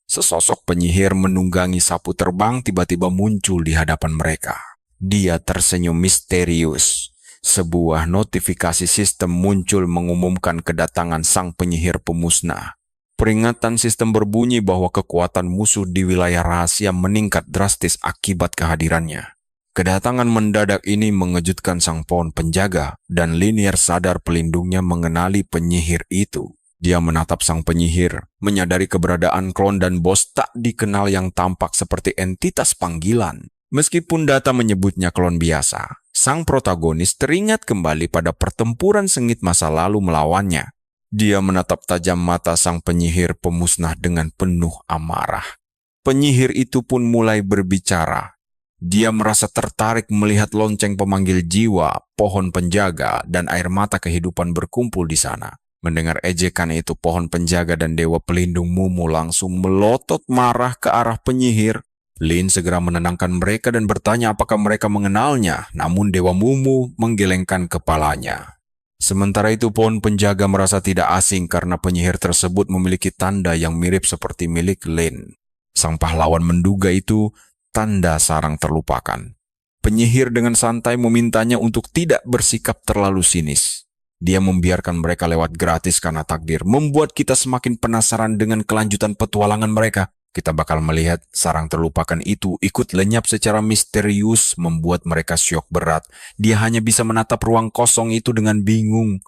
Sesosok penyihir menunggangi sapu terbang tiba-tiba muncul di hadapan mereka. Dia tersenyum misterius. Sebuah notifikasi sistem muncul mengumumkan kedatangan sang penyihir pemusnah. Peringatan sistem berbunyi bahwa kekuatan musuh di wilayah rahasia meningkat drastis akibat kehadirannya. Kedatangan mendadak ini mengejutkan sang pohon penjaga dan Linier sadar pelindungnya mengenali penyihir itu. Dia menatap sang penyihir, menyadari keberadaan klon dan bos tak dikenal yang tampak seperti entitas panggilan. Meskipun data menyebutnya klon biasa, sang protagonis teringat kembali pada pertempuran sengit masa lalu melawannya. Dia menatap tajam mata sang penyihir pemusnah dengan penuh amarah. Penyihir itu pun mulai berbicara. Dia merasa tertarik melihat lonceng pemanggil jiwa, pohon penjaga, dan air mata kehidupan berkumpul di sana. Mendengar ejekan itu, pohon penjaga dan dewa pelindung Mumu langsung melotot marah ke arah penyihir. Lin segera menenangkan mereka dan bertanya apakah mereka mengenalnya, namun dewa Mumu menggelengkan kepalanya. Sementara itu pohon penjaga merasa tidak asing karena penyihir tersebut memiliki tanda yang mirip seperti milik Lin. Sang pahlawan menduga itu tanda sarang terlupakan. Penyihir dengan santai memintanya untuk tidak bersikap terlalu sinis. Dia membiarkan mereka lewat gratis karena takdir, membuat kita semakin penasaran dengan kelanjutan petualangan mereka. Kita bakal melihat sarang terlupakan itu ikut lenyap secara misterius, membuat mereka syok berat. Dia hanya bisa menatap ruang kosong itu dengan bingung.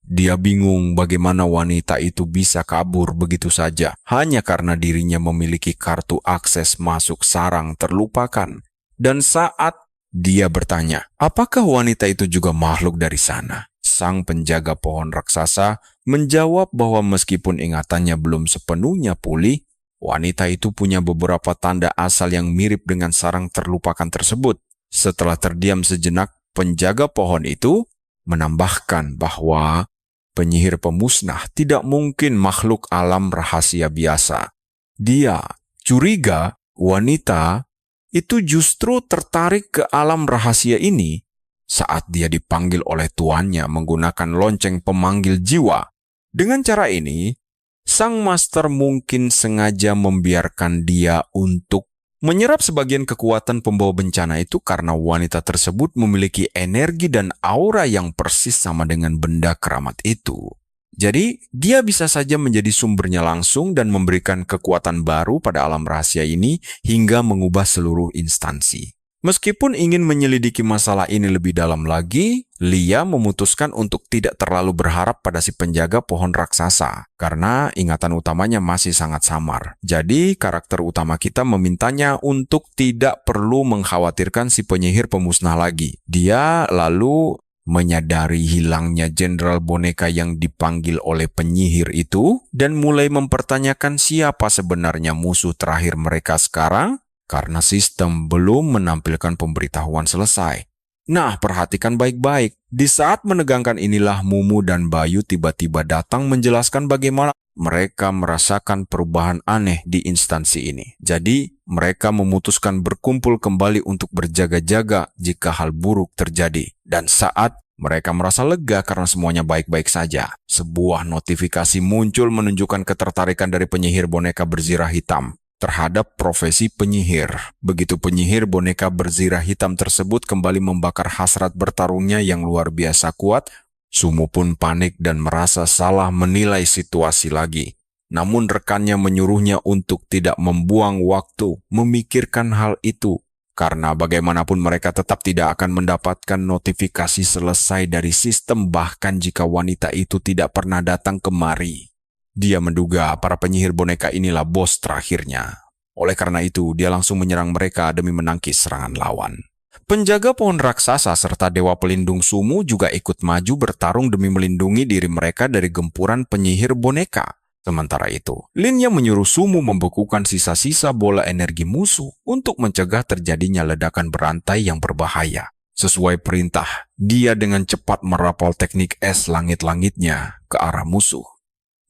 Dia bingung bagaimana wanita itu bisa kabur begitu saja, hanya karena dirinya memiliki kartu akses masuk sarang terlupakan. Dan saat dia bertanya, apakah wanita itu juga makhluk dari sana? Sang penjaga pohon raksasa menjawab bahwa meskipun ingatannya belum sepenuhnya pulih, wanita itu punya beberapa tanda asal yang mirip dengan sarang terlupakan tersebut. Setelah terdiam sejenak, penjaga pohon itu menambahkan bahwa penyihir pemusnah tidak mungkin makhluk alam rahasia biasa. Dia curiga wanita itu justru tertarik ke alam rahasia ini saat dia dipanggil oleh tuannya menggunakan lonceng pemanggil jiwa. Dengan cara ini, sang master mungkin sengaja membiarkan dia untuk menyerap sebagian kekuatan pembawa bencana itu karena wanita tersebut memiliki energi dan aura yang persis sama dengan benda keramat itu. Jadi, dia bisa saja menjadi sumbernya langsung dan memberikan kekuatan baru pada alam rahasia ini hingga mengubah seluruh instansi. Meskipun ingin menyelidiki masalah ini lebih dalam lagi, Lia memutuskan untuk tidak terlalu berharap pada si penjaga pohon raksasa, karena ingatan utamanya masih sangat samar. Jadi, karakter utama kita memintanya untuk tidak perlu mengkhawatirkan si penyihir pemusnah lagi. Dia lalu menyadari hilangnya jenderal boneka yang dipanggil oleh penyihir itu, dan mulai mempertanyakan siapa sebenarnya musuh terakhir mereka sekarang, karena sistem belum menampilkan pemberitahuan selesai. Nah, perhatikan baik-baik. Di saat menegangkan inilah Mumu dan Bayu tiba-tiba datang menjelaskan bagaimana mereka merasakan perubahan aneh di instansi ini. Jadi, mereka memutuskan berkumpul kembali untuk berjaga-jaga jika hal buruk terjadi. Dan saat mereka merasa lega karena semuanya baik-baik saja, sebuah notifikasi muncul menunjukkan ketertarikan dari penyihir boneka berzirah hitam terhadap profesi penyihir. Begitu penyihir boneka berzirah hitam tersebut kembali membakar hasrat bertarungnya yang luar biasa kuat, Sumu pun panik dan merasa salah menilai situasi lagi. Namun rekannya menyuruhnya untuk tidak membuang waktu memikirkan hal itu. Karena bagaimanapun mereka tetap tidak akan mendapatkan notifikasi selesai dari sistem bahkan jika wanita itu tidak pernah datang kemari. Dia menduga para penyihir boneka inilah bos terakhirnya. Oleh karena itu, dia langsung menyerang mereka demi menangkis serangan lawan. Penjaga pohon raksasa serta dewa pelindung Sumu juga ikut maju bertarung demi melindungi diri mereka dari gempuran penyihir boneka. Sementara itu, Linya menyuruh Sumu membekukan sisa-sisa bola energi musuh untuk mencegah terjadinya ledakan berantai yang berbahaya. Sesuai perintah, dia dengan cepat merapal teknik es langit-langitnya ke arah musuh.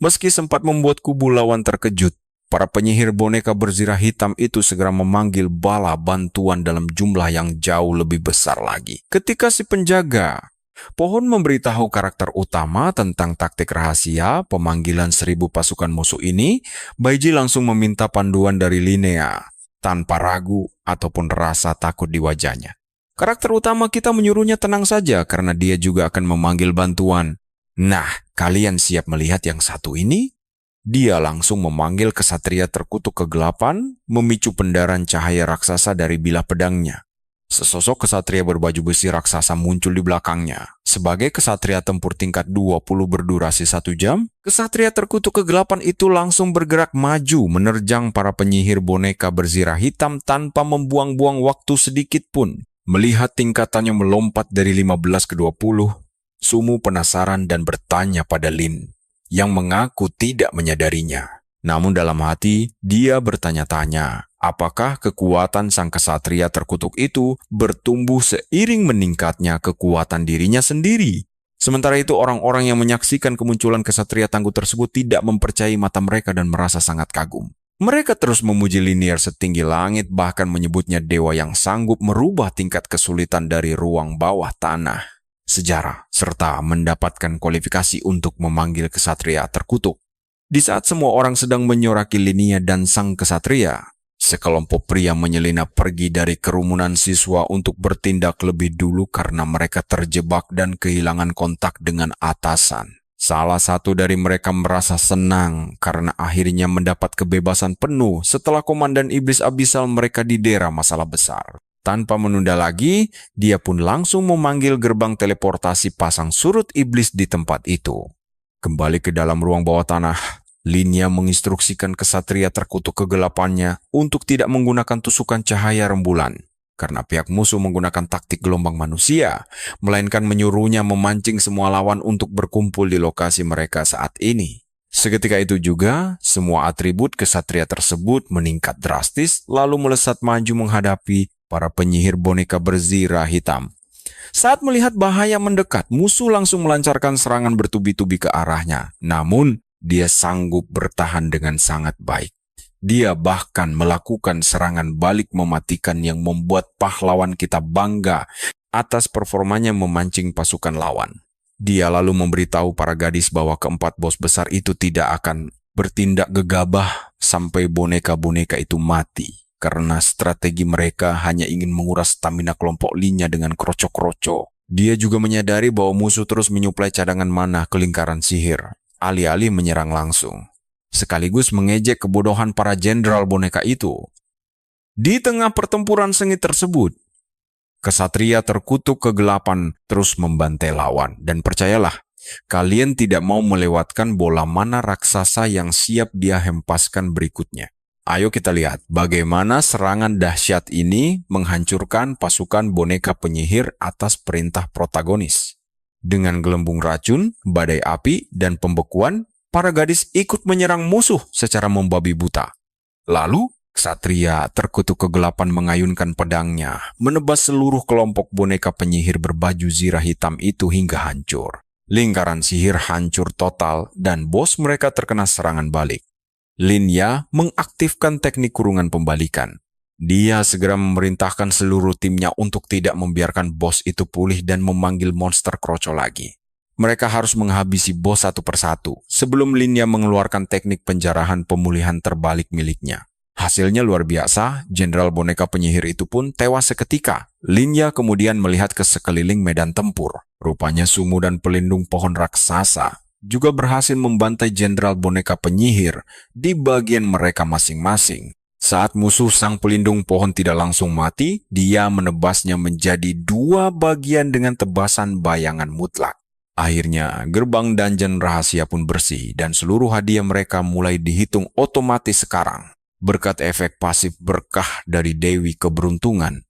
Meski sempat membuat kubu lawan terkejut, para penyihir boneka berzirah hitam itu segera memanggil bala bantuan dalam jumlah yang jauh lebih besar lagi. Ketika si penjaga pohon memberitahu karakter utama tentang taktik rahasia pemanggilan 1000 pasukan musuh ini, Baiji langsung meminta panduan dari Linnea, tanpa ragu ataupun rasa takut di wajahnya. Karakter utama kita menyuruhnya tenang saja karena dia juga akan memanggil bantuan. Nah, kalian siap melihat yang satu ini? Dia langsung memanggil kesatria terkutuk kegelapan, memicu pendaran cahaya raksasa dari bilah pedangnya. Sesosok kesatria berbaju besi raksasa muncul di belakangnya. Sebagai kesatria tempur tingkat 20 berdurasi 1 jam, kesatria terkutuk kegelapan itu langsung bergerak maju menerjang para penyihir boneka berzirah hitam tanpa membuang-buang waktu sedikit pun. Melihat tingkatannya melompat dari 15 ke 20, Sumu penasaran dan bertanya pada Lin, yang mengaku tidak menyadarinya. Namun dalam hati, dia bertanya-tanya, apakah kekuatan sang kesatria terkutuk itu bertumbuh seiring meningkatnya kekuatan dirinya sendiri? Sementara itu, orang-orang yang menyaksikan kemunculan kesatria tangguh tersebut tidak mempercayai mata mereka dan merasa sangat kagum. Mereka terus memuji Linear setinggi langit, bahkan menyebutnya dewa yang sanggup merubah tingkat kesulitan dari ruang bawah tanah, sejarah, serta mendapatkan kualifikasi untuk memanggil kesatria terkutuk. Di saat semua orang sedang menyoraki Linnea dan sang kesatria, sekelompok pria menyelinap pergi dari kerumunan siswa untuk bertindak lebih dulu karena mereka terjebak dan kehilangan kontak dengan atasan. Salah satu dari mereka merasa senang karena akhirnya mendapat kebebasan penuh setelah komandan iblis abisal mereka didera masalah besar. Tanpa menunda lagi, dia pun langsung memanggil gerbang teleportasi pasang surut iblis di tempat itu. Kembali ke dalam ruang bawah tanah, Linya menginstruksikan kesatria terkutuk kegelapannya untuk tidak menggunakan tusukan cahaya rembulan, karena pihak musuh menggunakan taktik gelombang manusia, melainkan menyuruhnya memancing semua lawan untuk berkumpul di lokasi mereka saat ini. Seketika itu juga, semua atribut kesatria tersebut meningkat drastis, lalu melesat maju menghadapi para penyihir boneka berzirah hitam. Saat melihat bahaya mendekat, musuh langsung melancarkan serangan bertubi-tubi ke arahnya. Namun, dia sanggup bertahan dengan sangat baik. Dia bahkan melakukan serangan balik mematikan yang membuat pahlawan kita bangga atas performanya memancing pasukan lawan. Dia lalu memberitahu para gadis bahwa keempat bos besar itu tidak akan bertindak gegabah sampai boneka-boneka itu mati, karena strategi mereka hanya ingin menguras stamina kelompok Linya dengan kroco-kroco. Dia juga menyadari bahwa musuh terus menyuplai cadangan mana ke lingkaran sihir, alih-alih menyerang langsung, sekaligus mengejek kebodohan para jenderal boneka itu. Di tengah pertempuran sengit tersebut, kesatria terkutuk kegelapan terus membantai lawan, dan percayalah, kalian tidak mau melewatkan bola mana raksasa yang siap dia hempaskan berikutnya. Ayo kita lihat bagaimana serangan dahsyat ini menghancurkan pasukan boneka penyihir atas perintah protagonis. Dengan gelembung racun, badai api, dan pembekuan, para gadis ikut menyerang musuh secara membabi buta. Lalu, kesatria terkutuk kegelapan mengayunkan pedangnya, menebas seluruh kelompok boneka penyihir berbaju zirah hitam itu hingga hancur. Lingkaran sihir hancur total, dan bos mereka terkena serangan balik. Linya mengaktifkan teknik kurungan pembalikan. Dia segera memerintahkan seluruh timnya untuk tidak membiarkan bos itu pulih dan memanggil monster kroco lagi. Mereka harus menghabisi bos satu persatu sebelum Linya mengeluarkan teknik penjarahan pemulihan terbalik miliknya. Hasilnya luar biasa, jenderal boneka penyihir itu pun tewas seketika. Linya kemudian melihat ke sekeliling medan tempur. Rupanya Sumu dan pelindung pohon raksasa juga berhasil membantai jenderal boneka penyihir di bagian mereka masing-masing. Saat musuh sang pelindung pohon tidak langsung mati, dia menebasnya menjadi 2 bagian dengan tebasan bayangan mutlak. Akhirnya, gerbang dungeon rahasia pun bersih dan seluruh hadiah mereka mulai dihitung otomatis sekarang. Berkat efek pasif berkah dari Dewi Keberuntungan,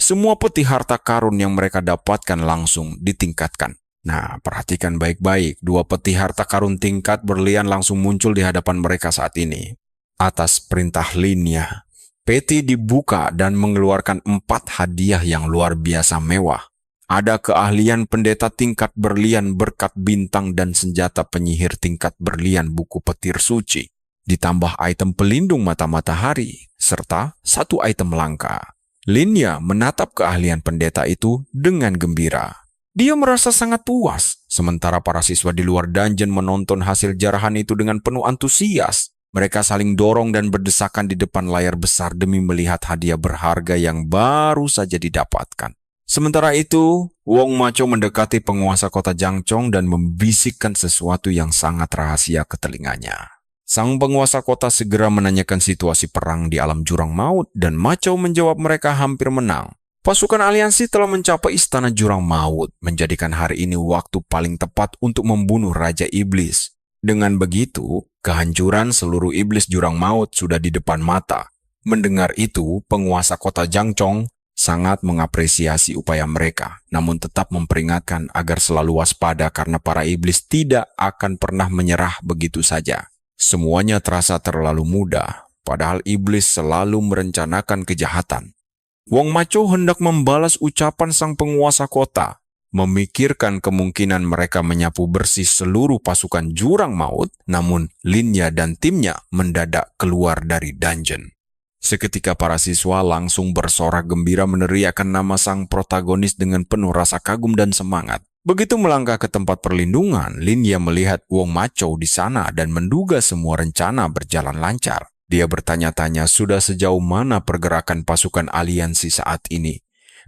semua peti harta karun yang mereka dapatkan langsung ditingkatkan. Nah, perhatikan baik-baik, 2 peti harta karun tingkat berlian langsung muncul di hadapan mereka saat ini. Atas perintah Linya, peti dibuka dan mengeluarkan 4 hadiah yang luar biasa mewah. Ada keahlian pendeta tingkat berlian berkat bintang dan senjata penyihir tingkat berlian buku petir suci. Ditambah item pelindung mata matahari, serta 1 item langka. Linya menatap keahlian pendeta itu dengan gembira. Dia merasa sangat puas, sementara para siswa di luar dungeon menonton hasil jarahan itu dengan penuh antusias. Mereka saling dorong dan berdesakan di depan layar besar demi melihat hadiah berharga yang baru saja didapatkan. Sementara itu, Wong Macho mendekati penguasa kota Jangchong dan membisikkan sesuatu yang sangat rahasia ke telinganya. Sang penguasa kota segera menanyakan situasi perang di alam jurang maut dan Macho menjawab mereka hampir menang. Pasukan aliansi telah mencapai istana jurang maut, menjadikan hari ini waktu paling tepat untuk membunuh Raja Iblis. Dengan begitu, kehancuran seluruh iblis jurang maut sudah di depan mata. Mendengar itu, penguasa kota Jangchong sangat mengapresiasi upaya mereka, namun tetap memperingatkan agar selalu waspada karena para iblis tidak akan pernah menyerah begitu saja. Semuanya terasa terlalu mudah, padahal iblis selalu merencanakan kejahatan. Wong Macho hendak membalas ucapan sang penguasa kota, memikirkan kemungkinan mereka menyapu bersih seluruh pasukan jurang maut, namun Linya dan timnya mendadak keluar dari dungeon. Seketika para siswa langsung bersorak gembira meneriakkan nama sang protagonis dengan penuh rasa kagum dan semangat. Begitu melangkah ke tempat perlindungan, Linya melihat Wong Macho di sana dan menduga semua rencana berjalan lancar. Dia bertanya-tanya sudah sejauh mana pergerakan pasukan aliansi saat ini.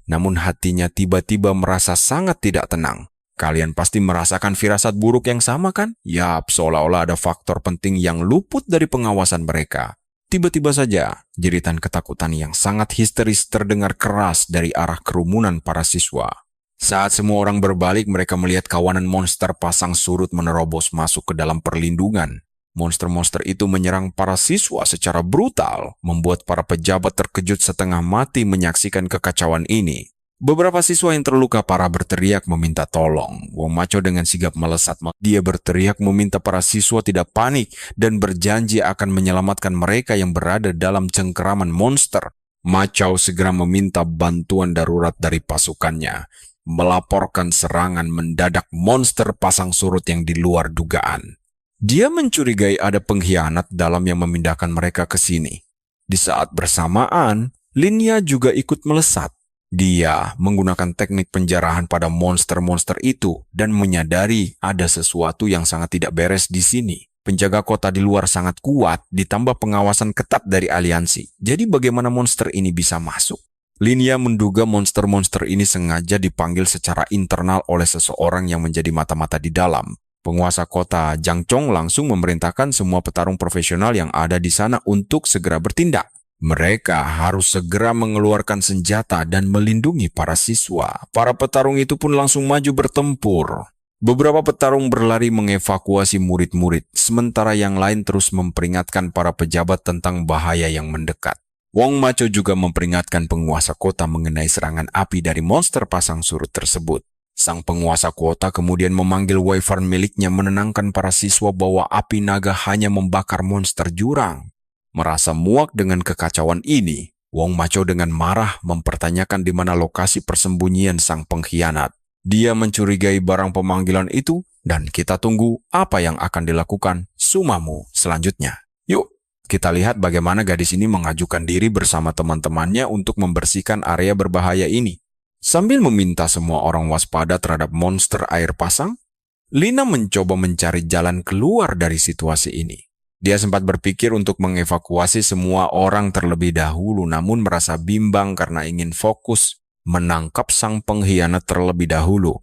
Namun hatinya tiba-tiba merasa sangat tidak tenang. Kalian pasti merasakan firasat buruk yang sama kan? Yap, seolah-olah ada faktor penting yang luput dari pengawasan mereka. Tiba-tiba saja, jeritan ketakutan yang sangat histeris terdengar keras dari arah kerumunan para siswa. Saat semua orang berbalik, mereka melihat kawanan monster pasang surut menerobos masuk ke dalam perlindungan. Monster-monster itu menyerang para siswa secara brutal, membuat para pejabat terkejut setengah mati menyaksikan kekacauan ini. Beberapa siswa yang terluka parah berteriak meminta tolong. Wong Macho dengan sigap melesat. Dia berteriak meminta para siswa tidak panik dan berjanji akan menyelamatkan mereka yang berada dalam cengkeraman monster. Macho segera meminta bantuan darurat dari pasukannya, melaporkan serangan mendadak monster pasang surut yang di luar dugaan. Dia mencurigai ada pengkhianat dalam yang memindahkan mereka ke sini. Di saat bersamaan, Linya juga ikut melesat. Dia menggunakan teknik penjarahan pada monster-monster itu dan menyadari ada sesuatu yang sangat tidak beres di sini. Penjaga kota di luar sangat kuat, ditambah pengawasan ketat dari aliansi. Jadi bagaimana monster ini bisa masuk? Linya menduga monster-monster ini sengaja dipanggil secara internal oleh seseorang yang menjadi mata-mata di dalam. Penguasa kota Jangchong langsung memerintahkan semua petarung profesional yang ada di sana untuk segera bertindak. Mereka harus segera mengeluarkan senjata dan melindungi para siswa. Para petarung itu pun langsung maju bertempur. Beberapa petarung berlari mengevakuasi murid-murid, sementara yang lain terus memperingatkan para pejabat tentang bahaya yang mendekat. Wong Macho juga memperingatkan penguasa kota mengenai serangan api dari monster pasang surut tersebut. Sang penguasa kota kemudian memanggil Wyvern miliknya menenangkan para siswa bahwa api naga hanya membakar monster jurang. Merasa muak dengan kekacauan ini, Wong Macho dengan marah mempertanyakan di mana lokasi persembunyian sang pengkhianat. Dia mencurigai barang pemanggilan itu dan kita tunggu apa yang akan dilakukan Sumamu selanjutnya. Yuk, kita lihat bagaimana gadis ini mengajukan diri bersama teman-temannya untuk membersihkan area berbahaya ini. Sambil meminta semua orang waspada terhadap monster air pasang, Lina mencoba mencari jalan keluar dari situasi ini. Dia sempat berpikir untuk mengevakuasi semua orang terlebih dahulu, namun merasa bimbang karena ingin fokus menangkap sang pengkhianat terlebih dahulu.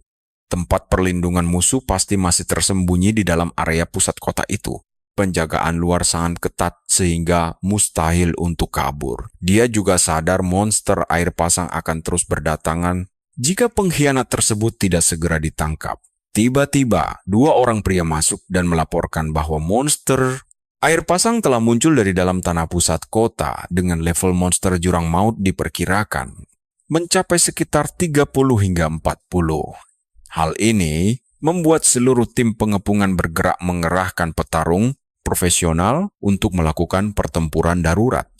Tempat perlindungan musuh pasti masih tersembunyi di dalam area pusat kota itu. penjagaan luar sangat ketat sehingga mustahil untuk kabur. Dia juga sadar monster air pasang akan terus berdatangan jika pengkhianat tersebut tidak segera ditangkap. Tiba-tiba, 2 orang pria masuk dan melaporkan bahwa monster air pasang telah muncul dari dalam tanah pusat kota dengan level monster jurang maut diperkirakan mencapai sekitar 30 hingga 40. Hal ini membuat seluruh tim pengepungan bergerak mengerahkan petarung profesional untuk melakukan pertempuran darurat.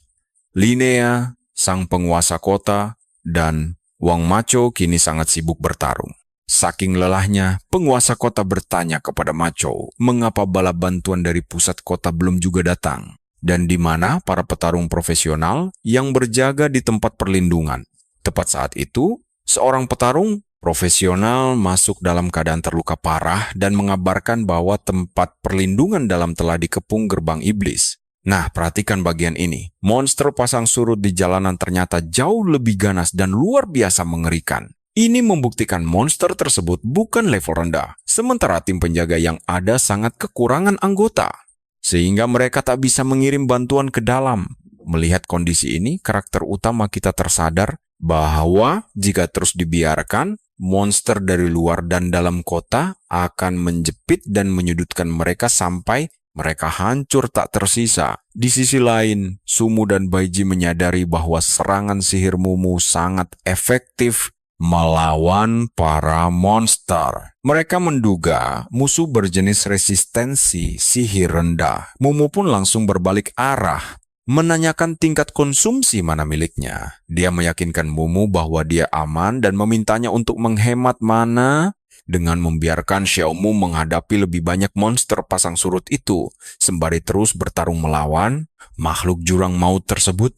Linnea, sang penguasa kota, dan Wang Macho kini sangat sibuk bertarung. Saking lelahnya, penguasa kota bertanya kepada Macho mengapa bala bantuan dari pusat kota belum juga datang, dan di mana para petarung profesional yang berjaga di tempat perlindungan. Tepat saat itu, seorang petarung profesional masuk dalam keadaan terluka parah dan mengabarkan bahwa tempat perlindungan dalam telah dikepung gerbang iblis. Nah, perhatikan bagian ini. Monster pasang surut di jalanan ternyata jauh lebih ganas dan luar biasa mengerikan. Ini membuktikan monster tersebut bukan level rendah, sementara tim penjaga yang ada sangat kekurangan anggota, sehingga mereka tak bisa mengirim bantuan ke dalam. Melihat kondisi ini, karakter utama kita tersadar bahwa jika terus dibiarkan, monster dari luar dan dalam kota akan menjepit dan menyudutkan mereka sampai mereka hancur tak tersisa. Di sisi lain, Sumu dan Baiji menyadari bahwa serangan sihir Mumu sangat efektif melawan para monster. Mereka menduga musuh berjenis resistensi sihir rendah. Mumu pun langsung berbalik arah, menanyakan tingkat konsumsi mana miliknya. Dia meyakinkan Mumu bahwa dia aman dan memintanya untuk menghemat mana dengan membiarkan Xiaomu menghadapi lebih banyak monster pasang surut itu, sembari terus bertarung melawan makhluk jurang maut tersebut.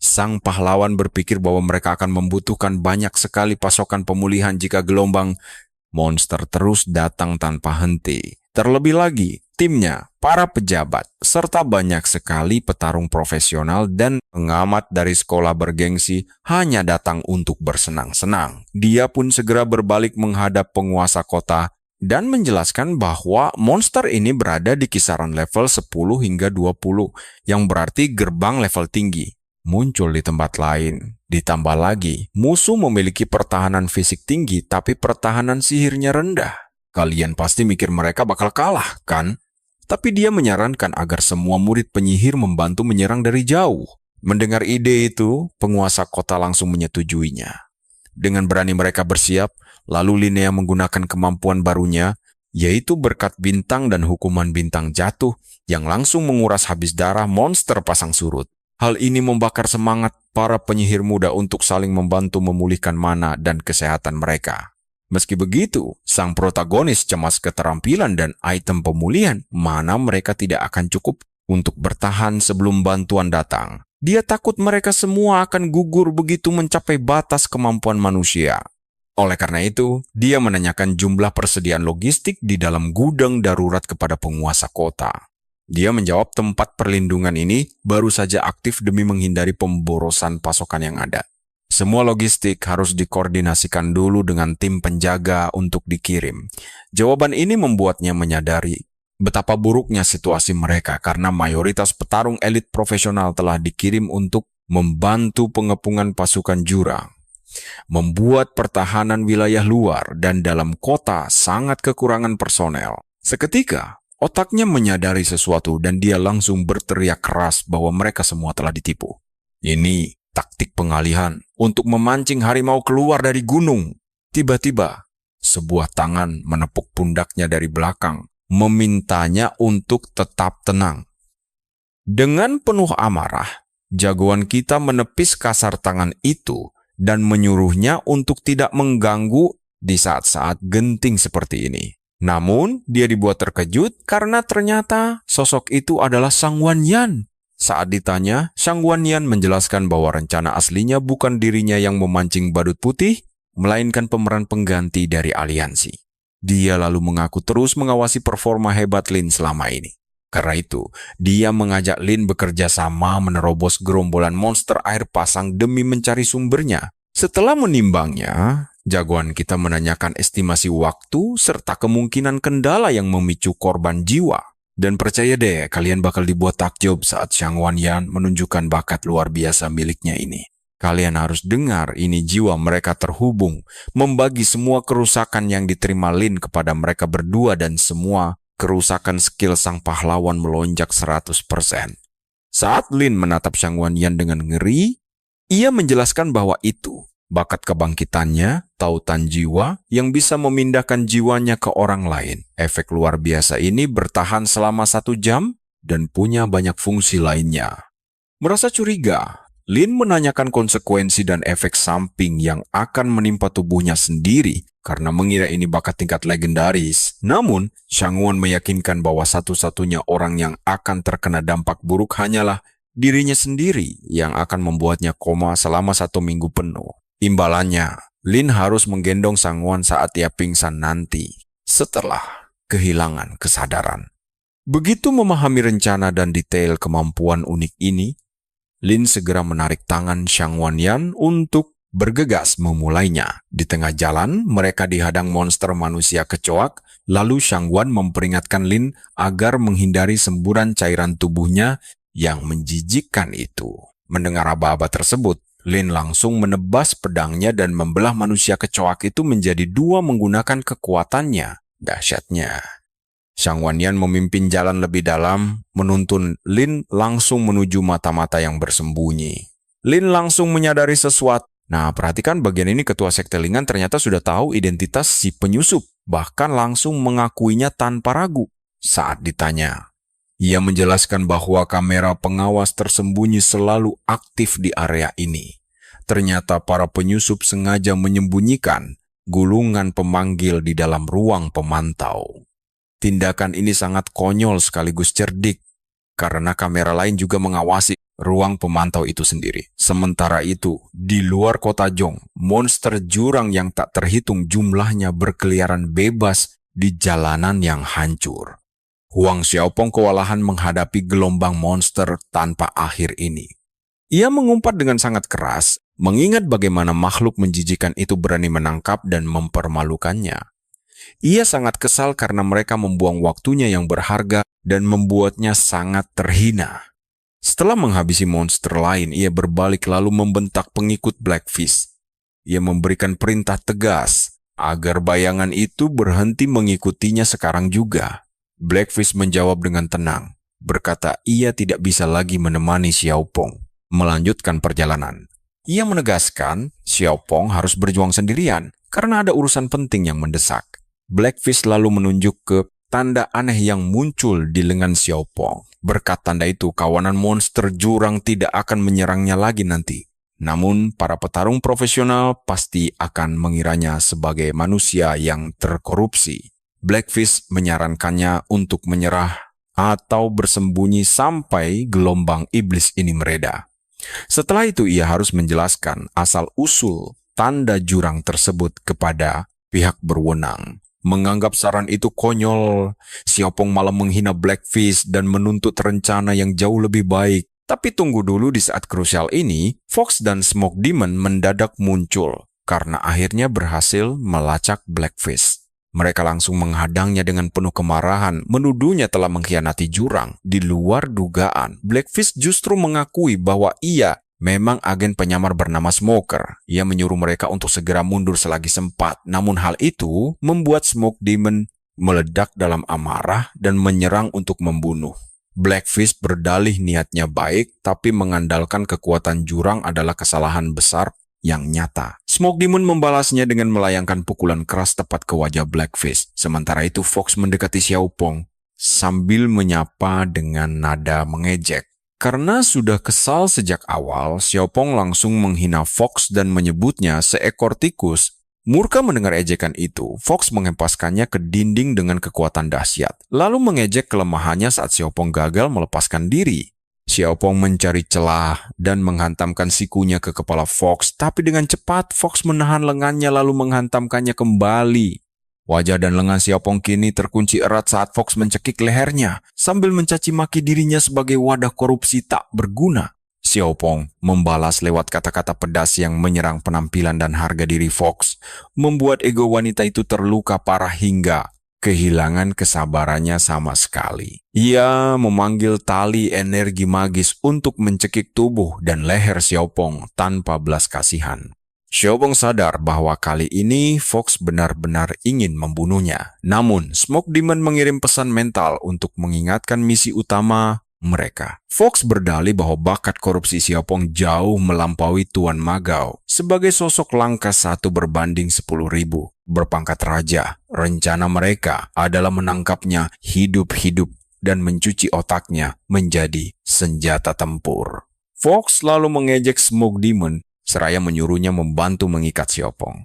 Sang pahlawan berpikir bahwa mereka akan membutuhkan banyak sekali pasokan pemulihan jika gelombang monster terus datang tanpa henti. Terlebih lagi, timnya, para pejabat, serta banyak sekali petarung profesional dan pengamat dari sekolah bergengsi hanya datang untuk bersenang-senang. Dia pun segera berbalik menghadap penguasa kota dan menjelaskan bahwa monster ini berada di kisaran level 10 hingga 20, yang berarti gerbang level tinggi. Muncul di tempat lain. Ditambah lagi, musuh memiliki pertahanan fisik tinggi tapi pertahanan sihirnya rendah. Kalian pasti mikir mereka bakal kalah, kan? Tapi dia menyarankan agar semua murid penyihir membantu menyerang dari jauh. Mendengar ide itu, penguasa kota langsung menyetujuinya. Dengan berani mereka bersiap, lalu Linnea menggunakan kemampuan barunya, yaitu berkat bintang dan hukuman bintang jatuh yang langsung menguras habis darah monster pasang surut. Hal ini membakar semangat para penyihir muda untuk saling membantu memulihkan mana dan kesehatan mereka. Meski begitu, sang protagonis cemas keterampilan dan item pemulihan mana mereka tidak akan cukup untuk bertahan sebelum bantuan datang. Dia takut mereka semua akan gugur begitu mencapai batas kemampuan manusia. Oleh karena itu, dia menanyakan jumlah persediaan logistik di dalam gudang darurat kepada penguasa kota. Dia menjawab tempat perlindungan ini baru saja aktif demi menghindari pemborosan pasokan yang ada. Semua logistik harus dikoordinasikan dulu dengan tim penjaga untuk dikirim. Jawaban ini membuatnya menyadari betapa buruknya situasi mereka karena mayoritas petarung elit profesional telah dikirim untuk membantu pengepungan pasukan jurang, membuat pertahanan wilayah luar dan dalam kota sangat kekurangan personel. Seketika, otaknya menyadari sesuatu dan dia langsung berteriak keras bahwa mereka semua telah ditipu. Ini taktik pengalihan untuk memancing harimau keluar dari gunung. Tiba-tiba, sebuah tangan menepuk pundaknya dari belakang, memintanya untuk tetap tenang. Dengan penuh amarah, jagoan kita menepis kasar tangan itu dan menyuruhnya untuk tidak mengganggu di saat-saat genting seperti ini. Namun, dia dibuat terkejut karena ternyata sosok itu adalah Sang Wanyan. Saat ditanya, Sang Wanyan menjelaskan bahwa rencana aslinya bukan dirinya yang memancing badut putih, melainkan pemeran pengganti dari aliansi. Dia lalu mengaku terus mengawasi performa hebat Lin selama ini. Karena itu, dia mengajak Lin bekerja sama menerobos gerombolan monster air pasang demi mencari sumbernya. Setelah menimbangnya, jagoan kita menanyakan estimasi waktu serta kemungkinan kendala yang memicu korban jiwa. Dan percaya deh, kalian bakal dibuat takjub saat Xiang Wanyan menunjukkan bakat luar biasa miliknya ini. Kalian harus dengar, ini jiwa mereka terhubung, membagi semua kerusakan yang diterima Lin kepada mereka berdua dan semua kerusakan skill sang pahlawan melonjak 100%. Saat Lin menatap Xiang Wanyan dengan ngeri, ia menjelaskan bahwa itu bakat kebangkitannya, tautan jiwa yang bisa memindahkan jiwanya ke orang lain. Efek luar biasa ini bertahan selama 1 jam dan punya banyak fungsi lainnya. Merasa curiga, Lin menanyakan konsekuensi dan efek samping yang akan menimpa tubuhnya sendiri karena mengira ini bakat tingkat legendaris. Namun, Shangwon meyakinkan bahwa satu-satunya orang yang akan terkena dampak buruk hanyalah dirinya sendiri yang akan membuatnya koma selama 1 minggu penuh. Imbalannya, Lin harus menggendong Shangwon saat ia pingsan nanti, setelah kehilangan kesadaran. Begitu memahami rencana dan detail kemampuan unik ini, Lin segera menarik tangan Xiang Wanyan untuk bergegas memulainya. Di tengah jalan, mereka dihadang monster manusia kecoak, lalu Xiang Wan memperingatkan Lin agar menghindari semburan cairan tubuhnya yang menjijikkan itu. Mendengar aba-aba tersebut, Lin langsung menebas pedangnya dan membelah manusia kecoak itu menjadi 2 menggunakan kekuatannya. Dahsyatnya. Xiang Wanyan memimpin jalan lebih dalam, menuntun Lin langsung menuju mata-mata yang bersembunyi. Lin langsung menyadari sesuatu. Nah, perhatikan bagian ini, ketua sekte Lingan ternyata sudah tahu identitas si penyusup, bahkan langsung mengakuinya tanpa ragu. Saat ditanya, ia menjelaskan bahwa kamera pengawas tersembunyi selalu aktif di area ini. Ternyata para penyusup sengaja menyembunyikan gulungan pemanggil di dalam ruang pemantau. Tindakan ini sangat konyol sekaligus cerdik, karena kamera lain juga mengawasi ruang pemantau itu sendiri. Sementara itu, di luar kota Zhong, monster jurang yang tak terhitung jumlahnya berkeliaran bebas di jalanan yang hancur. Huang Xiaopong kewalahan menghadapi gelombang monster tanpa akhir ini. Ia mengumpat dengan sangat keras, mengingat bagaimana makhluk menjijikan itu berani menangkap dan mempermalukannya. Ia sangat kesal karena mereka membuang waktunya yang berharga dan membuatnya sangat terhina. Setelah menghabisi monster lain, ia berbalik lalu membentak pengikut Blackfish. Ia memberikan perintah tegas agar bayangan itu berhenti mengikutinya sekarang juga. Blackfish menjawab dengan tenang, berkata ia tidak bisa lagi menemani Xiaopong melanjutkan perjalanan. Ia menegaskan Xiaopong harus berjuang sendirian karena ada urusan penting yang mendesak. Blackfish lalu menunjuk ke tanda aneh yang muncul di lengan Xiaopong. Berkat tanda itu, kawanan monster jurang tidak akan menyerangnya lagi nanti. Namun, para petarung profesional pasti akan mengiranya sebagai manusia yang terkorupsi. Blackfish menyarankannya untuk menyerah atau bersembunyi sampai gelombang iblis ini mereda. Setelah itu ia harus menjelaskan asal-usul tanda jurang tersebut kepada pihak berwenang. Menganggap saran itu konyol, Xiaopong malah menghina Blackfish dan menuntut rencana yang jauh lebih baik. Tapi tunggu dulu, di saat krusial ini, Fox dan Smoke Demon mendadak muncul karena akhirnya berhasil melacak Blackfish. Mereka langsung menghadangnya dengan penuh kemarahan, menuduhnya telah mengkhianati jurang. Di luar dugaan, Blackfish justru mengakui bahwa ia memang agen penyamar bernama Smoker. Ia menyuruh mereka untuk segera mundur selagi sempat. Namun hal itu membuat Smoke Demon meledak dalam amarah dan menyerang untuk membunuh. Blackfish berdalih niatnya baik, tapi mengandalkan kekuatan jurang adalah kesalahan besar yang nyata. Smoke Demon membalasnya dengan melayangkan pukulan keras tepat ke wajah Blackfish. Sementara itu Fox mendekati Xiaopong sambil menyapa dengan nada mengejek. Karena sudah kesal sejak awal, Xiaopong langsung menghina Fox dan menyebutnya seekor tikus. Murka mendengar ejekan itu, Fox menghempaskannya ke dinding dengan kekuatan dahsyat, lalu mengejek kelemahannya saat Xiaopong gagal melepaskan diri. Xiaopong mencari celah dan menghantamkan sikunya ke kepala Fox, tapi dengan cepat Fox menahan lengannya lalu menghantamkannya kembali. Wajah dan lengan Xiaopong kini terkunci erat saat Fox mencekik lehernya sambil mencaci maki dirinya sebagai wadah korupsi tak berguna. Xiaopong membalas lewat kata-kata pedas yang menyerang penampilan dan harga diri Fox, membuat ego wanita itu terluka parah hingga kehilangan kesabarannya sama sekali. Ia memanggil tali energi magis untuk mencekik tubuh dan leher Xiaopong tanpa belas kasihan. Xiaopong sadar bahwa kali ini Fox benar-benar ingin membunuhnya. Namun, Smoke Demon mengirim pesan mental untuk mengingatkan misi utama mereka. Fox berdalih bahwa bakat korupsi Xiaopong jauh melampaui Tuan Magao. Sebagai sosok langka 1 berbanding 10.000, berpangkat raja, rencana mereka adalah menangkapnya hidup-hidup dan mencuci otaknya menjadi senjata tempur. Fox lalu mengejek Smoke Demon seraya menyuruhnya membantu mengikat Xiaopong.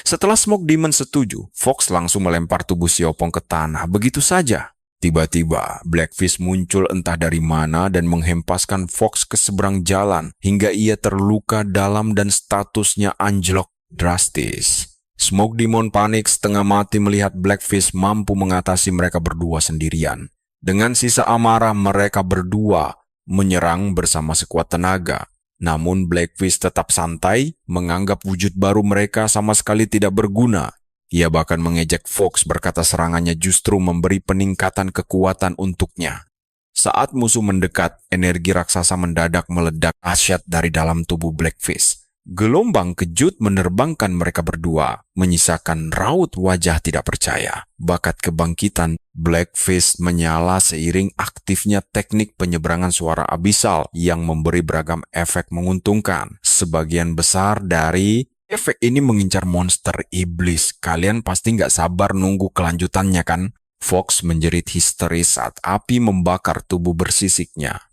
Setelah Smoke Demon setuju, Fox langsung melempar tubuh Xiaopong ke tanah begitu saja. Tiba-tiba, Blackfish muncul entah dari mana dan menghempaskan Fox ke seberang jalan hingga ia terluka dalam dan statusnya anjlok drastis. Smoke Demon panik setengah mati melihat Blackfish mampu mengatasi mereka berdua sendirian. Dengan sisa amarah, mereka berdua menyerang bersama sekuat tenaga. Namun Blackfish tetap santai, menganggap wujud baru mereka sama sekali tidak berguna. Ia bahkan mengejek Fox berkata serangannya justru memberi peningkatan kekuatan untuknya. Saat musuh mendekat, energi raksasa mendadak meledak dahsyat dari dalam tubuh Blackfish. Gelombang kejut menerbangkan mereka berdua, menyisakan raut wajah tidak percaya. Bakat kebangkitan Blackfish menyala seiring aktifnya teknik penyeberangan suara abisal yang memberi beragam efek menguntungkan. Sebagian besar dari efek ini mengincar monster iblis. Kalian pasti nggak sabar nunggu kelanjutannya kan? Fox menjerit histeris saat api membakar tubuh bersisiknya.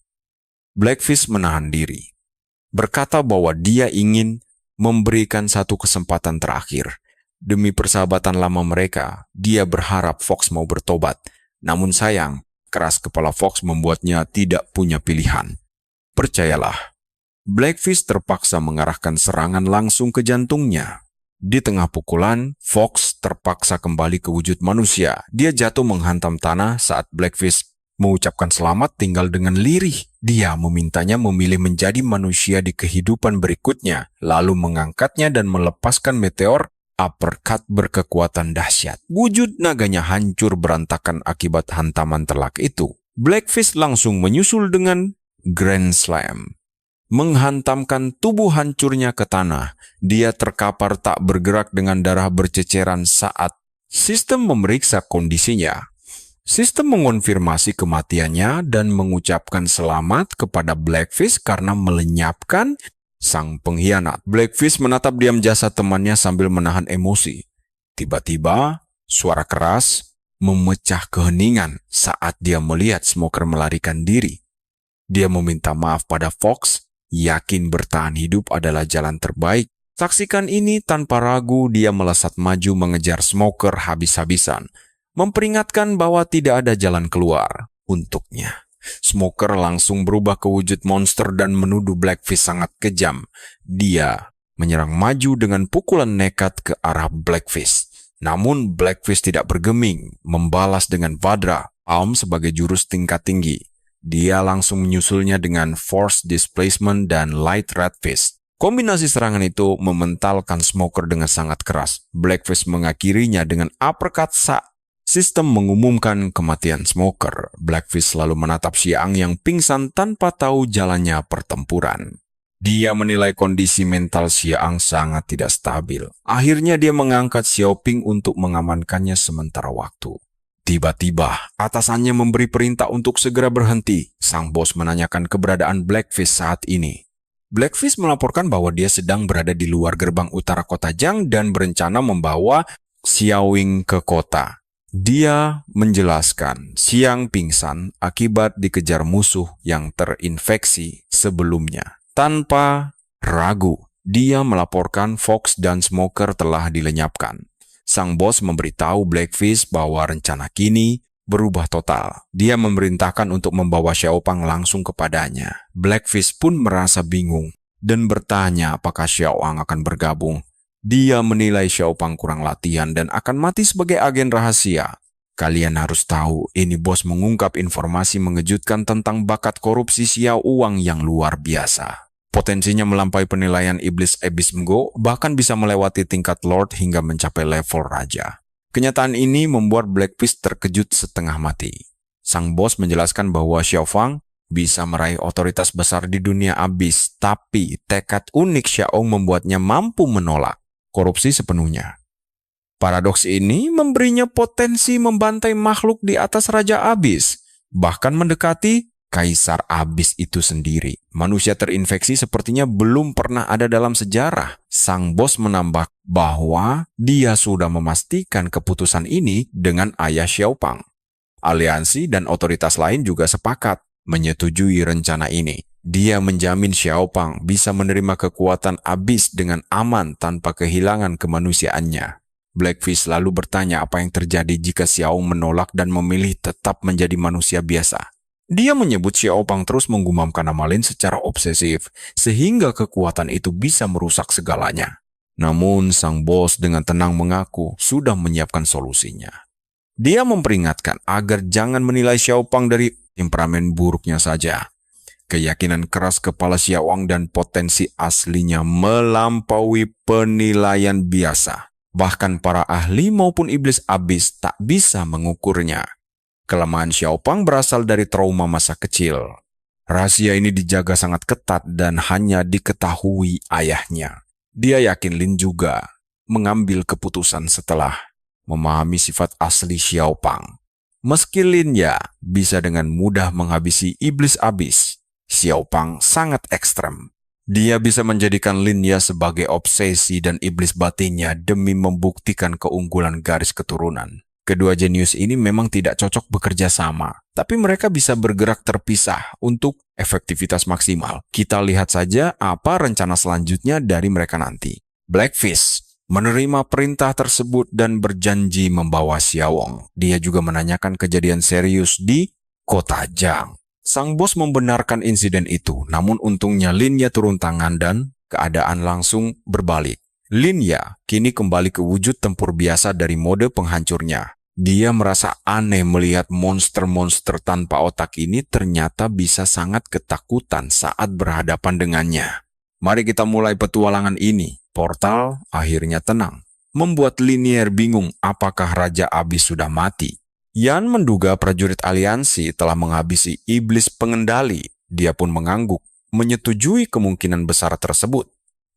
Blackfish menahan diri, berkata bahwa dia ingin memberikan satu kesempatan terakhir. Demi persahabatan lama mereka, dia berharap Fox mau bertobat. Namun sayang, keras kepala Fox membuatnya tidak punya pilihan. Percayalah, Blackfish terpaksa mengarahkan serangan langsung ke jantungnya. Di tengah pukulan, Fox terpaksa kembali ke wujud manusia. Dia jatuh menghantam tanah saat Blackfish mengucapkan selamat tinggal dengan lirih. Dia memintanya memilih menjadi manusia di kehidupan berikutnya, lalu mengangkatnya dan melepaskan meteor uppercut berkekuatan dahsyat. Wujud naganya hancur berantakan akibat hantaman telak itu. Blackfish langsung menyusul dengan Grand Slam, menghantamkan tubuh hancurnya ke tanah. Dia terkapar tak bergerak dengan darah berceceran saat sistem memeriksa kondisinya. Sistem mengonfirmasi kematiannya dan mengucapkan selamat kepada Blackfish karena melenyapkan sang pengkhianat. Blackfish menatap diam jasad temannya sambil menahan emosi. Tiba-tiba, suara keras memecah keheningan saat dia melihat Smoker melarikan diri. Dia meminta maaf pada Fox, yakin bertahan hidup adalah jalan terbaik. Saksikan ini tanpa ragu, dia melesat maju mengejar Smoker habis-habisan, memperingatkan bahwa tidak ada jalan keluar untuknya. Smoker langsung berubah ke wujud monster dan menuduh Blackfish sangat kejam. Dia menyerang maju dengan pukulan nekat ke arah Blackfish. Namun Blackfish tidak bergeming, membalas dengan Vadra, Palm sebagai jurus tingkat tinggi. Dia langsung menyusulnya dengan Force Displacement dan Light Red Fist. Kombinasi serangan itu mementalkan Smoker dengan sangat keras. Blackfish mengakhirinya dengan uppercut saat sistem mengumumkan kematian Smoker. Blackfish lalu menatap Xiang yang pingsan tanpa tahu jalannya pertempuran. Dia menilai kondisi mental Xiang sangat tidak stabil. Akhirnya dia mengangkat Xiaoping untuk mengamankannya sementara waktu. Tiba-tiba, atasannya memberi perintah untuk segera berhenti. Sang bos menanyakan keberadaan Blackfish saat ini. Blackfish melaporkan bahwa dia sedang berada di luar gerbang utara kota Jiang dan berencana membawa Xiaowing ke kota. Dia menjelaskan Xiang pingsan akibat dikejar musuh yang terinfeksi sebelumnya. Tanpa ragu, dia melaporkan Fox dan Smoker telah dilenyapkan. Sang bos memberitahu Blackfish bahwa rencana kini berubah total. Dia memerintahkan untuk membawa Xiaopang langsung kepadanya. Blackfish pun merasa bingung dan bertanya apakah Xiaopang akan bergabung. Dia menilai Xiaopang kurang latihan dan akan mati sebagai agen rahasia. Kalian harus tahu, ini bos mengungkap informasi mengejutkan tentang bakat korupsi Xiao Wang yang luar biasa. Potensinya melampaui penilaian iblis Abyss Mgo, bahkan bisa melewati tingkat Lord hingga mencapai level Raja. Kenyataan ini membuat Blackfish terkejut setengah mati. Sang bos menjelaskan bahwa Xiao Fang bisa meraih otoritas besar di dunia abis, tapi tekad unik Xiaong membuatnya mampu menolak korupsi sepenuhnya. Paradoks ini memberinya potensi membantai makhluk di atas Raja Abis, bahkan mendekati Kaisar Abis itu sendiri. Manusia terinfeksi sepertinya belum pernah ada dalam sejarah. Sang bos menambah bahwa dia sudah memastikan keputusan ini dengan ayah Xiaopang. Aliansi dan otoritas lain juga sepakat menyetujui rencana ini. Dia menjamin Xiaopang bisa menerima kekuatan Abis dengan aman tanpa kehilangan kemanusiaannya. Blackfish lalu bertanya apa yang terjadi jika Xiaong menolak dan memilih tetap menjadi manusia biasa. Dia menyebut Xiaopang terus menggumamkan nama Lin secara obsesif, sehingga kekuatan itu bisa merusak segalanya. Namun sang bos dengan tenang mengaku sudah menyiapkan solusinya. Dia memperingatkan agar jangan menilai Xiaopang dari temperamen buruknya saja. Keyakinan keras kepala Xiaowang dan potensi aslinya melampaui penilaian biasa. Bahkan para ahli maupun iblis abis tak bisa mengukurnya. Kelemahan Xiaopang berasal dari trauma masa kecil. Rahasia ini dijaga sangat ketat dan hanya diketahui ayahnya. Dia yakin Lin juga mengambil keputusan setelah memahami sifat asli Xiaopang. Meski Lin ya bisa dengan mudah menghabisi iblis abis, Xiaopang sangat ekstrem. Dia bisa menjadikan Lin Ya sebagai obsesi dan iblis batinnya demi membuktikan keunggulan garis keturunan. Kedua jenius ini memang tidak cocok bekerja sama, tapi mereka bisa bergerak terpisah untuk efektivitas maksimal. Kita lihat saja apa rencana selanjutnya dari mereka nanti. Blackfish menerima perintah tersebut dan berjanji membawa Xiaowang. Dia juga menanyakan kejadian serius di kota Jiang. Sang bos membenarkan insiden itu, namun untungnya Lin Ya turun tangan dan keadaan langsung berbalik. Lin Ya kini kembali ke wujud tempur biasa dari mode penghancurnya. Dia merasa aneh melihat monster-monster tanpa otak ini ternyata bisa sangat ketakutan saat berhadapan dengannya. Mari kita mulai petualangan ini. Portal akhirnya tenang. Membuat Linier bingung apakah Raja Abis sudah mati. Yan menduga prajurit aliansi telah menghabisi iblis pengendali. Dia pun mengangguk, menyetujui kemungkinan besar tersebut.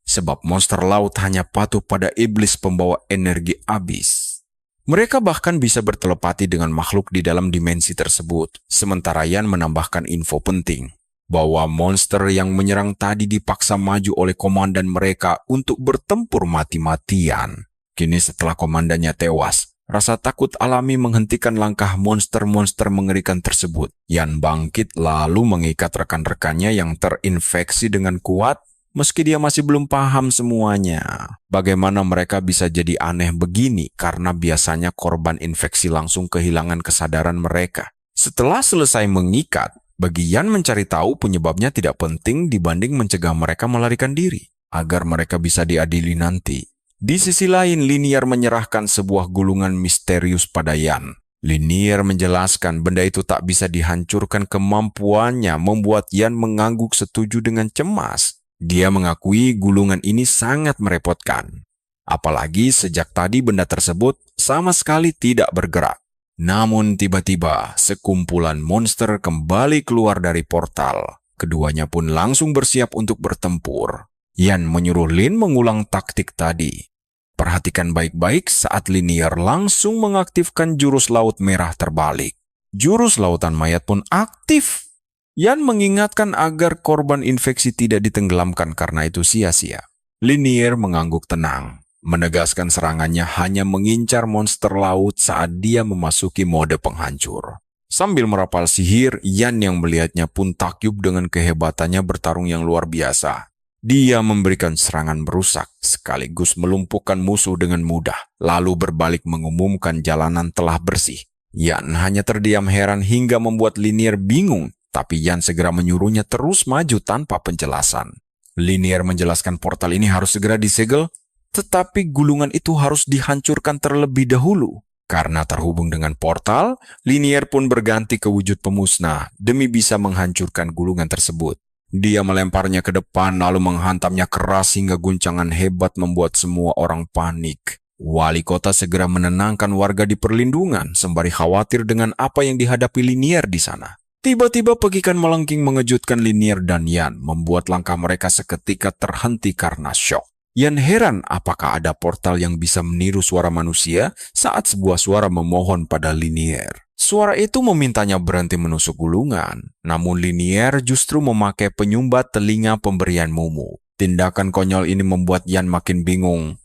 Sebab monster laut hanya patuh pada iblis pembawa energi abis. Mereka bahkan bisa bertelepati dengan makhluk di dalam dimensi tersebut. Sementara Yan menambahkan info penting, bahwa monster yang menyerang tadi dipaksa maju oleh komandan mereka untuk bertempur mati-matian. Kini setelah komandannya tewas, rasa takut alami menghentikan langkah monster-monster mengerikan tersebut. Yan bangkit lalu mengikat rekan-rekannya yang terinfeksi dengan kuat, meski dia masih belum paham semuanya. Bagaimana mereka bisa jadi aneh begini karena biasanya korban infeksi langsung kehilangan kesadaran mereka. Setelah selesai mengikat, bagi Yan mencari tahu penyebabnya tidak penting dibanding mencegah mereka melarikan diri, agar mereka bisa diadili nanti. Di sisi lain, Linier menyerahkan sebuah gulungan misterius pada Yan. Linier menjelaskan benda itu tak bisa dihancurkan. Kemampuannya membuat Yan mengangguk setuju dengan cemas. Dia mengakui gulungan ini sangat merepotkan. Apalagi sejak tadi benda tersebut sama sekali tidak bergerak. Namun tiba-tiba sekumpulan monster kembali keluar dari portal. Keduanya pun langsung bersiap untuk bertempur. Yan menyuruh Lin mengulang taktik tadi. Perhatikan baik-baik saat Linier langsung mengaktifkan jurus laut merah terbalik. Jurus lautan mayat pun aktif. Yan mengingatkan agar korban infeksi tidak ditenggelamkan karena itu sia-sia. Linier mengangguk tenang, menegaskan serangannya hanya mengincar monster laut saat dia memasuki mode penghancur. Sambil merapal sihir, Yan yang melihatnya pun takyub dengan kehebatannya bertarung yang luar biasa. Dia memberikan serangan merusak, sekaligus melumpuhkan musuh dengan mudah, lalu berbalik mengumumkan jalanan telah bersih. Yan hanya terdiam heran hingga membuat Linier bingung, tapi Yan segera menyuruhnya terus maju tanpa penjelasan. Linier menjelaskan portal ini harus segera disegel, tetapi gulungan itu harus dihancurkan terlebih dahulu. Karena terhubung dengan portal, Linier pun berganti ke wujud pemusnah demi bisa menghancurkan gulungan tersebut. Dia melemparnya ke depan lalu menghantamnya keras hingga guncangan hebat membuat semua orang panik. Wali kota segera menenangkan warga di perlindungan sembari khawatir dengan apa yang dihadapi Linier di sana. Tiba-tiba pegikan melengking mengejutkan Linier dan Yan, membuat langkah mereka seketika terhenti karena syok. Yan heran apakah ada portal yang bisa meniru suara manusia saat sebuah suara memohon pada Linier. Suara itu memintanya berhenti menusuk gulungan, namun Linier justru memakai penyumbat telinga pemberian Mumu. Tindakan konyol ini membuat Yan makin bingung.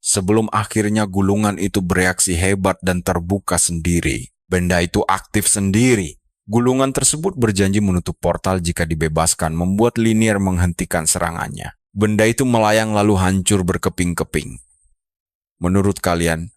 Sebelum akhirnya gulungan itu bereaksi hebat dan terbuka sendiri. Benda itu aktif sendiri. Gulungan tersebut berjanji menutup portal jika dibebaskan, membuat Linier menghentikan serangannya. Benda itu melayang lalu hancur berkeping-keping. Menurut kalian,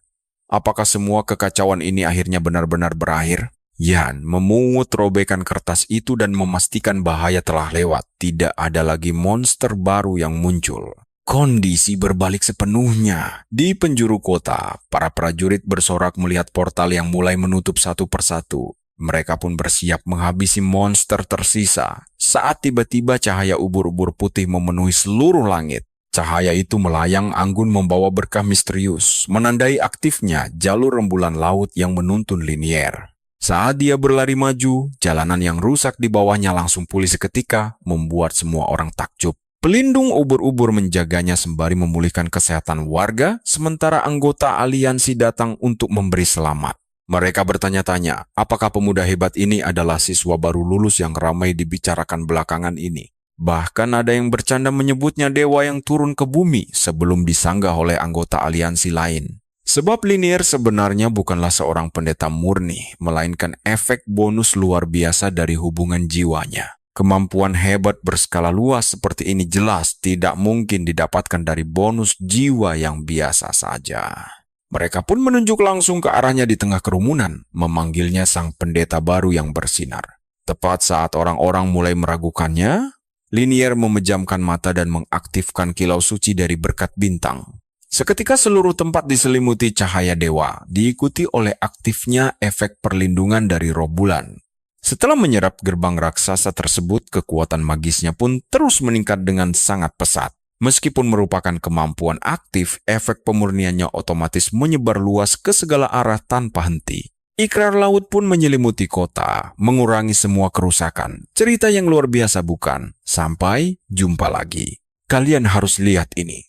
apakah semua kekacauan ini akhirnya benar-benar berakhir? Yan memungut robekan kertas itu dan memastikan bahaya telah lewat. Tidak ada lagi monster baru yang muncul. Kondisi berbalik sepenuhnya. Di penjuru kota, para prajurit bersorak melihat portal yang mulai menutup satu persatu. Mereka pun bersiap menghabisi monster tersisa. Saat tiba-tiba cahaya ubur-ubur putih memenuhi seluruh langit. Cahaya itu melayang anggun membawa berkah misterius, menandai aktifnya jalur rembulan laut yang menuntun Linier. Saat dia berlari maju, jalanan yang rusak di bawahnya langsung pulih seketika, membuat semua orang takjub. Pelindung ubur-ubur menjaganya sembari memulihkan kesehatan warga, sementara anggota aliansi datang untuk memberi selamat. Mereka bertanya-tanya, apakah pemuda hebat ini adalah siswa baru lulus yang ramai dibicarakan belakangan ini. Bahkan ada yang bercanda menyebutnya dewa yang turun ke bumi sebelum disanggah oleh anggota aliansi lain. Sebab Linier sebenarnya bukanlah seorang pendeta murni, melainkan efek bonus luar biasa dari hubungan jiwanya. Kemampuan hebat berskala luas seperti ini jelas tidak mungkin didapatkan dari bonus jiwa yang biasa saja. Mereka pun menunjuk langsung ke arahnya di tengah kerumunan, memanggilnya sang pendeta baru yang bersinar. Tepat saat orang-orang mulai meragukannya, Linier memejamkan mata dan mengaktifkan kilau suci dari berkat bintang. Seketika seluruh tempat diselimuti cahaya dewa, diikuti oleh aktifnya efek perlindungan dari roh bulan. Setelah menyerap gerbang raksasa tersebut, kekuatan magisnya pun terus meningkat dengan sangat pesat. Meskipun merupakan kemampuan aktif, efek pemurniannya otomatis menyebar luas ke segala arah tanpa henti. Ikrar laut pun menyelimuti kota, mengurangi semua kerusakan. Cerita yang luar biasa bukan? Sampai jumpa lagi. Kalian harus lihat ini.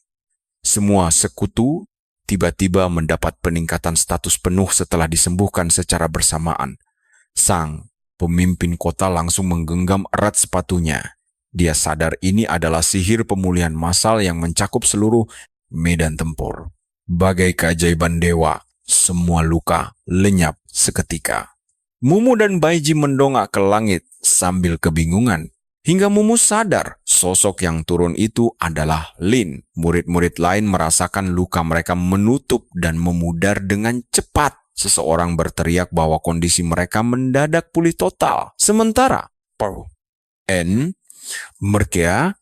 Semua sekutu tiba-tiba mendapat peningkatan status penuh setelah disembuhkan secara bersamaan. Sang pemimpin kota langsung menggenggam erat sepatunya. Dia sadar ini adalah sihir pemulihan massal yang mencakup seluruh medan tempur. Bagai keajaiban dewa, semua luka lenyap seketika. Mumu dan Baiji mendongak ke langit sambil kebingungan. Hingga Mumu sadar sosok yang turun itu adalah Lin. Murid-murid lain merasakan luka mereka menutup dan memudar dengan cepat. Seseorang berteriak bahwa kondisi mereka mendadak pulih total. Sementara Merkea,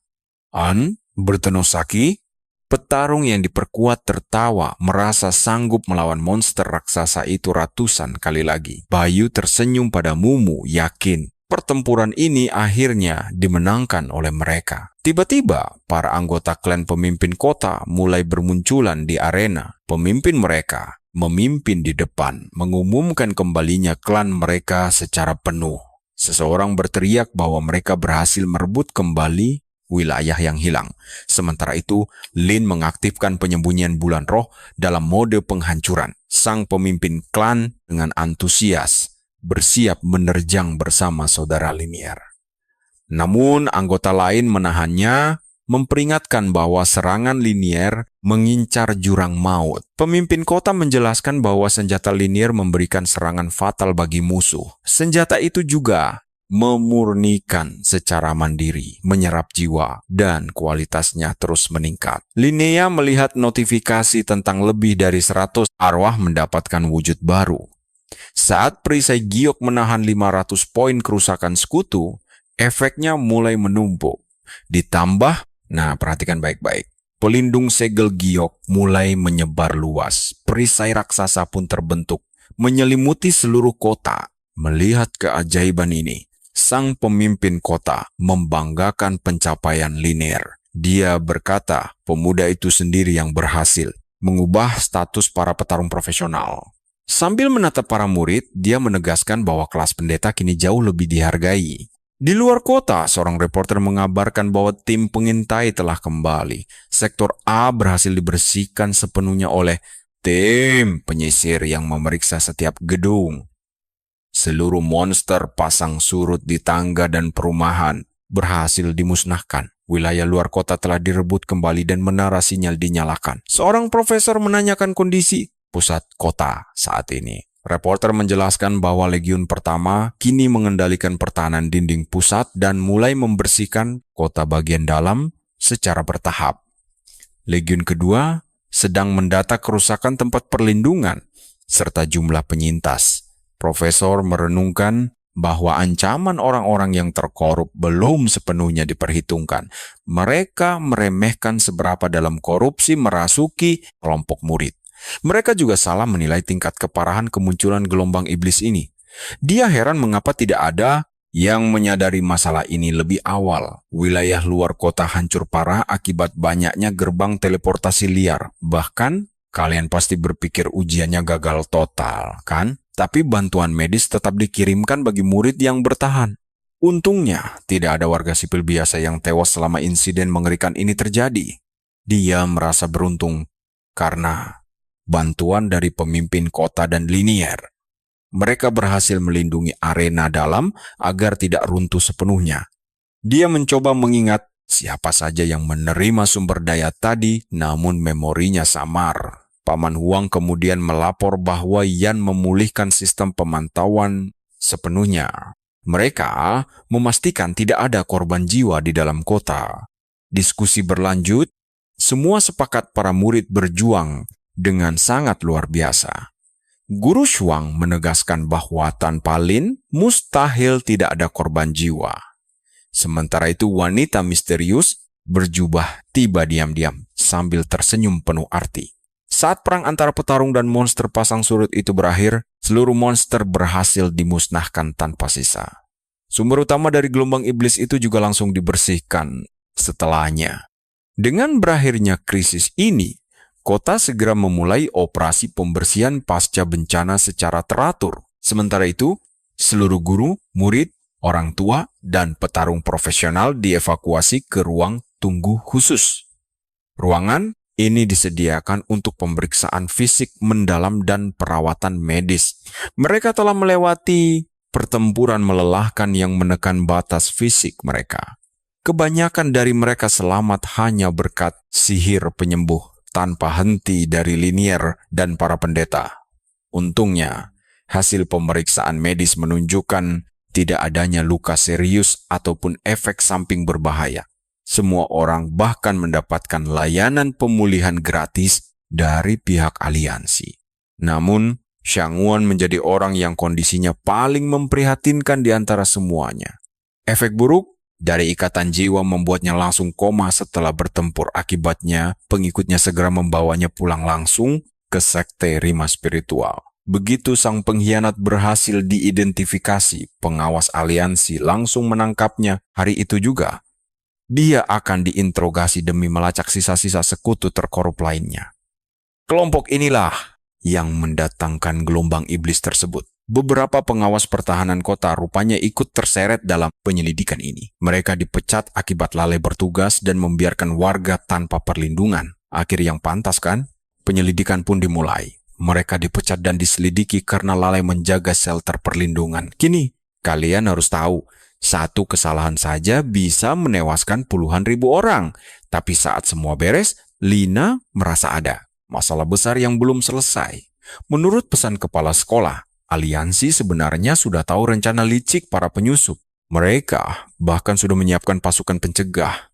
An, Bertenosaki, petarung yang diperkuat tertawa merasa sanggup melawan monster raksasa itu ratusan kali lagi. Bayu tersenyum pada Mumu, yakin pertempuran ini akhirnya dimenangkan oleh mereka. Tiba-tiba, para anggota klan pemimpin kota mulai bermunculan di arena. Pemimpin mereka memimpin di depan, mengumumkan kembalinya klan mereka secara penuh. Seseorang berteriak bahwa mereka berhasil merebut kembali wilayah yang hilang. Sementara itu, Lin mengaktifkan penyembunyian bulan roh dalam mode penghancuran. Sang pemimpin klan dengan antusias bersiap menerjang bersama saudara Linier. Namun, anggota lain menahannya, memperingatkan bahwa serangan Linier mengincar jurang maut. Pemimpin kota menjelaskan bahwa senjata Linier memberikan serangan fatal bagi musuh. Senjata itu juga memurnikan secara mandiri, menyerap jiwa, dan kualitasnya terus meningkat. Linnea melihat notifikasi tentang lebih dari 100 arwah mendapatkan wujud baru. Saat perisai giok menahan 500 poin kerusakan sekutu, efeknya mulai menumpuk. Ditambah, perhatikan baik-baik. Pelindung segel giok mulai menyebar luas. Perisai raksasa pun terbentuk, menyelimuti seluruh kota. Melihat keajaiban ini, sang pemimpin kota membanggakan pencapaian Linier. Dia berkata, pemuda itu sendiri yang berhasil. mengubah status para petarung profesional. Sambil menatap para murid, dia menegaskan bahwa kelas pendeta kini jauh lebih dihargai. Di luar kota, seorang reporter mengabarkan bahwa tim pengintai telah kembali. Sektor A berhasil dibersihkan sepenuhnya oleh tim penyisir yang memeriksa setiap gedung. Seluruh monster pasang surut di tangga dan perumahan berhasil dimusnahkan. Wilayah luar kota telah direbut kembali dan menara sinyal dinyalakan. Seorang profesor menanyakan kondisi pusat kota saat ini. Reporter menjelaskan bahwa Legiun Pertama kini mengendalikan pertahanan dinding pusat dan mulai membersihkan kota bagian dalam secara bertahap. Legiun Kedua sedang mendata kerusakan tempat perlindungan serta jumlah penyintas. Profesor merenungkan bahwa ancaman orang-orang yang terkorup belum sepenuhnya diperhitungkan. Mereka meremehkan seberapa dalam korupsi merasuki kelompok murid. Mereka juga salah menilai tingkat keparahan kemunculan gelombang iblis ini. Dia heran mengapa tidak ada yang menyadari masalah ini lebih awal. Wilayah luar kota hancur parah akibat banyaknya gerbang teleportasi liar. Bahkan, kalian pasti berpikir ujiannya gagal total, kan? Tapi bantuan medis tetap dikirimkan bagi murid yang bertahan. Untungnya, tidak ada warga sipil biasa yang tewas selama insiden mengerikan ini terjadi. Dia merasa beruntung karena bantuan dari pemimpin kota dan linier. Mereka berhasil melindungi arena dalam agar tidak runtuh sepenuhnya. Dia mencoba mengingat siapa saja yang menerima sumber daya tadi, namun memorinya samar. Paman Huang kemudian melapor bahwa Yan memulihkan sistem pemantauan sepenuhnya. Mereka memastikan tidak ada korban jiwa di dalam kota. Diskusi berlanjut, semua sepakat para murid berjuang dengan sangat luar biasa. Guru Shuang menegaskan bahwa tanpa Lin, mustahil tidak ada korban jiwa. Sementara itu wanita misterius berjubah tiba diam-diam sambil tersenyum penuh arti. Saat perang antara petarung dan monster pasang surut itu berakhir, seluruh monster berhasil dimusnahkan tanpa sisa. Sumber utama dari gelombang iblis itu juga langsung dibersihkan setelahnya. Dengan berakhirnya krisis ini, kota segera memulai operasi pembersihan pasca bencana secara teratur. Sementara itu, seluruh guru, murid, orang tua, dan petarung profesional dievakuasi ke ruang tunggu khusus. Ruangan ini disediakan untuk pemeriksaan fisik mendalam dan perawatan medis. Mereka telah melewati pertempuran melelahkan yang menekan batas fisik mereka. Kebanyakan dari mereka selamat hanya berkat sihir penyembuh tanpa henti dari linier dan para pendeta. Untungnya, hasil pemeriksaan medis menunjukkan tidak adanya luka serius ataupun efek samping berbahaya. Semua orang bahkan mendapatkan layanan pemulihan gratis dari pihak aliansi. Namun, Shangwon menjadi orang yang kondisinya paling memprihatinkan di antara semuanya. Efek buruk dari ikatan jiwa membuatnya langsung koma setelah bertempur. Akibatnya, pengikutnya segera membawanya pulang langsung ke sekte Rima Spiritual. Begitu sang pengkhianat berhasil diidentifikasi, pengawas aliansi langsung menangkapnya. Hari itu juga, dia akan diinterogasi demi melacak sisa-sisa sekutu terkorup lainnya. Kelompok inilah yang mendatangkan gelombang iblis tersebut. Beberapa pengawas pertahanan kota rupanya ikut terseret dalam penyelidikan ini. Mereka dipecat akibat lalai bertugas dan membiarkan warga tanpa perlindungan. Akhir yang pantas kan? Penyelidikan pun dimulai. Mereka dipecat dan diselidiki karena lalai menjaga shelter perlindungan. Kini, kalian harus tahu, satu kesalahan saja bisa menewaskan puluhan ribu orang. Tapi saat semua beres, Lina merasa ada masalah besar yang belum selesai. Menurut pesan kepala sekolah, aliansi sebenarnya sudah tahu rencana licik para penyusup. Mereka bahkan sudah menyiapkan pasukan pencegah.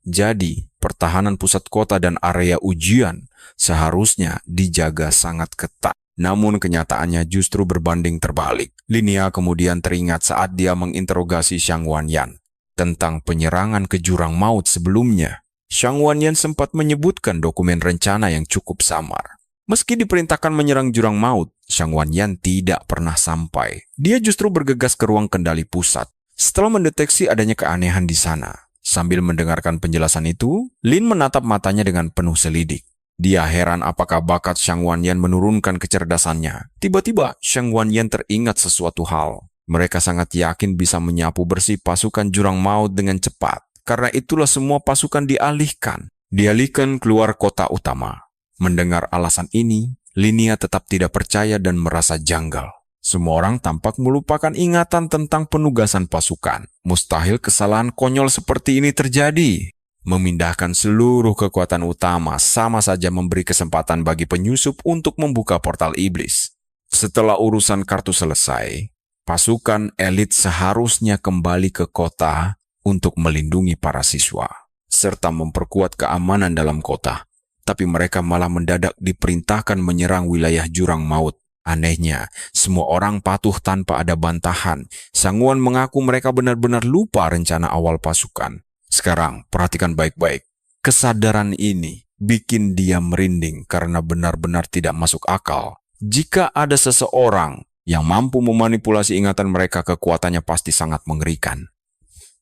Jadi, pertahanan pusat kota dan area ujian seharusnya dijaga sangat ketat. Namun kenyataannya justru berbanding terbalik. Linia kemudian teringat saat dia menginterogasi Shang Wanyan tentang penyerangan ke jurang maut sebelumnya. Shang Wanyan sempat menyebutkan dokumen rencana yang cukup samar. Meski diperintahkan menyerang jurang maut, Shang Wanyan tidak pernah sampai. Dia justru bergegas ke ruang kendali pusat. Setelah mendeteksi adanya keanehan di sana, sambil mendengarkan penjelasan itu, Lin menatap matanya dengan penuh selidik. Dia heran apakah bakat Shang Wanyan menurunkan kecerdasannya. Tiba-tiba, Shang Wanyan teringat sesuatu hal. Mereka sangat yakin bisa menyapu bersih pasukan jurang maut dengan cepat. Karena itulah semua pasukan dialihkan keluar kota utama. Mendengar alasan ini, Linia tetap tidak percaya dan merasa janggal. Semua orang tampak melupakan ingatan tentang penugasan pasukan. Mustahil kesalahan konyol seperti ini terjadi. Memindahkan seluruh kekuatan utama sama saja memberi kesempatan bagi penyusup untuk membuka portal iblis. Setelah urusan kartu selesai, pasukan elit seharusnya kembali ke kota untuk melindungi para siswa, serta memperkuat keamanan dalam kota. Tapi mereka malah mendadak diperintahkan menyerang wilayah jurang maut. Anehnya, semua orang patuh tanpa ada bantahan. Shang Wan mengaku mereka benar-benar lupa rencana awal pasukan. Sekarang, perhatikan baik-baik. Kesadaran ini bikin dia merinding karena benar-benar tidak masuk akal. Jika ada seseorang yang mampu memanipulasi ingatan mereka, kekuatannya pasti sangat mengerikan.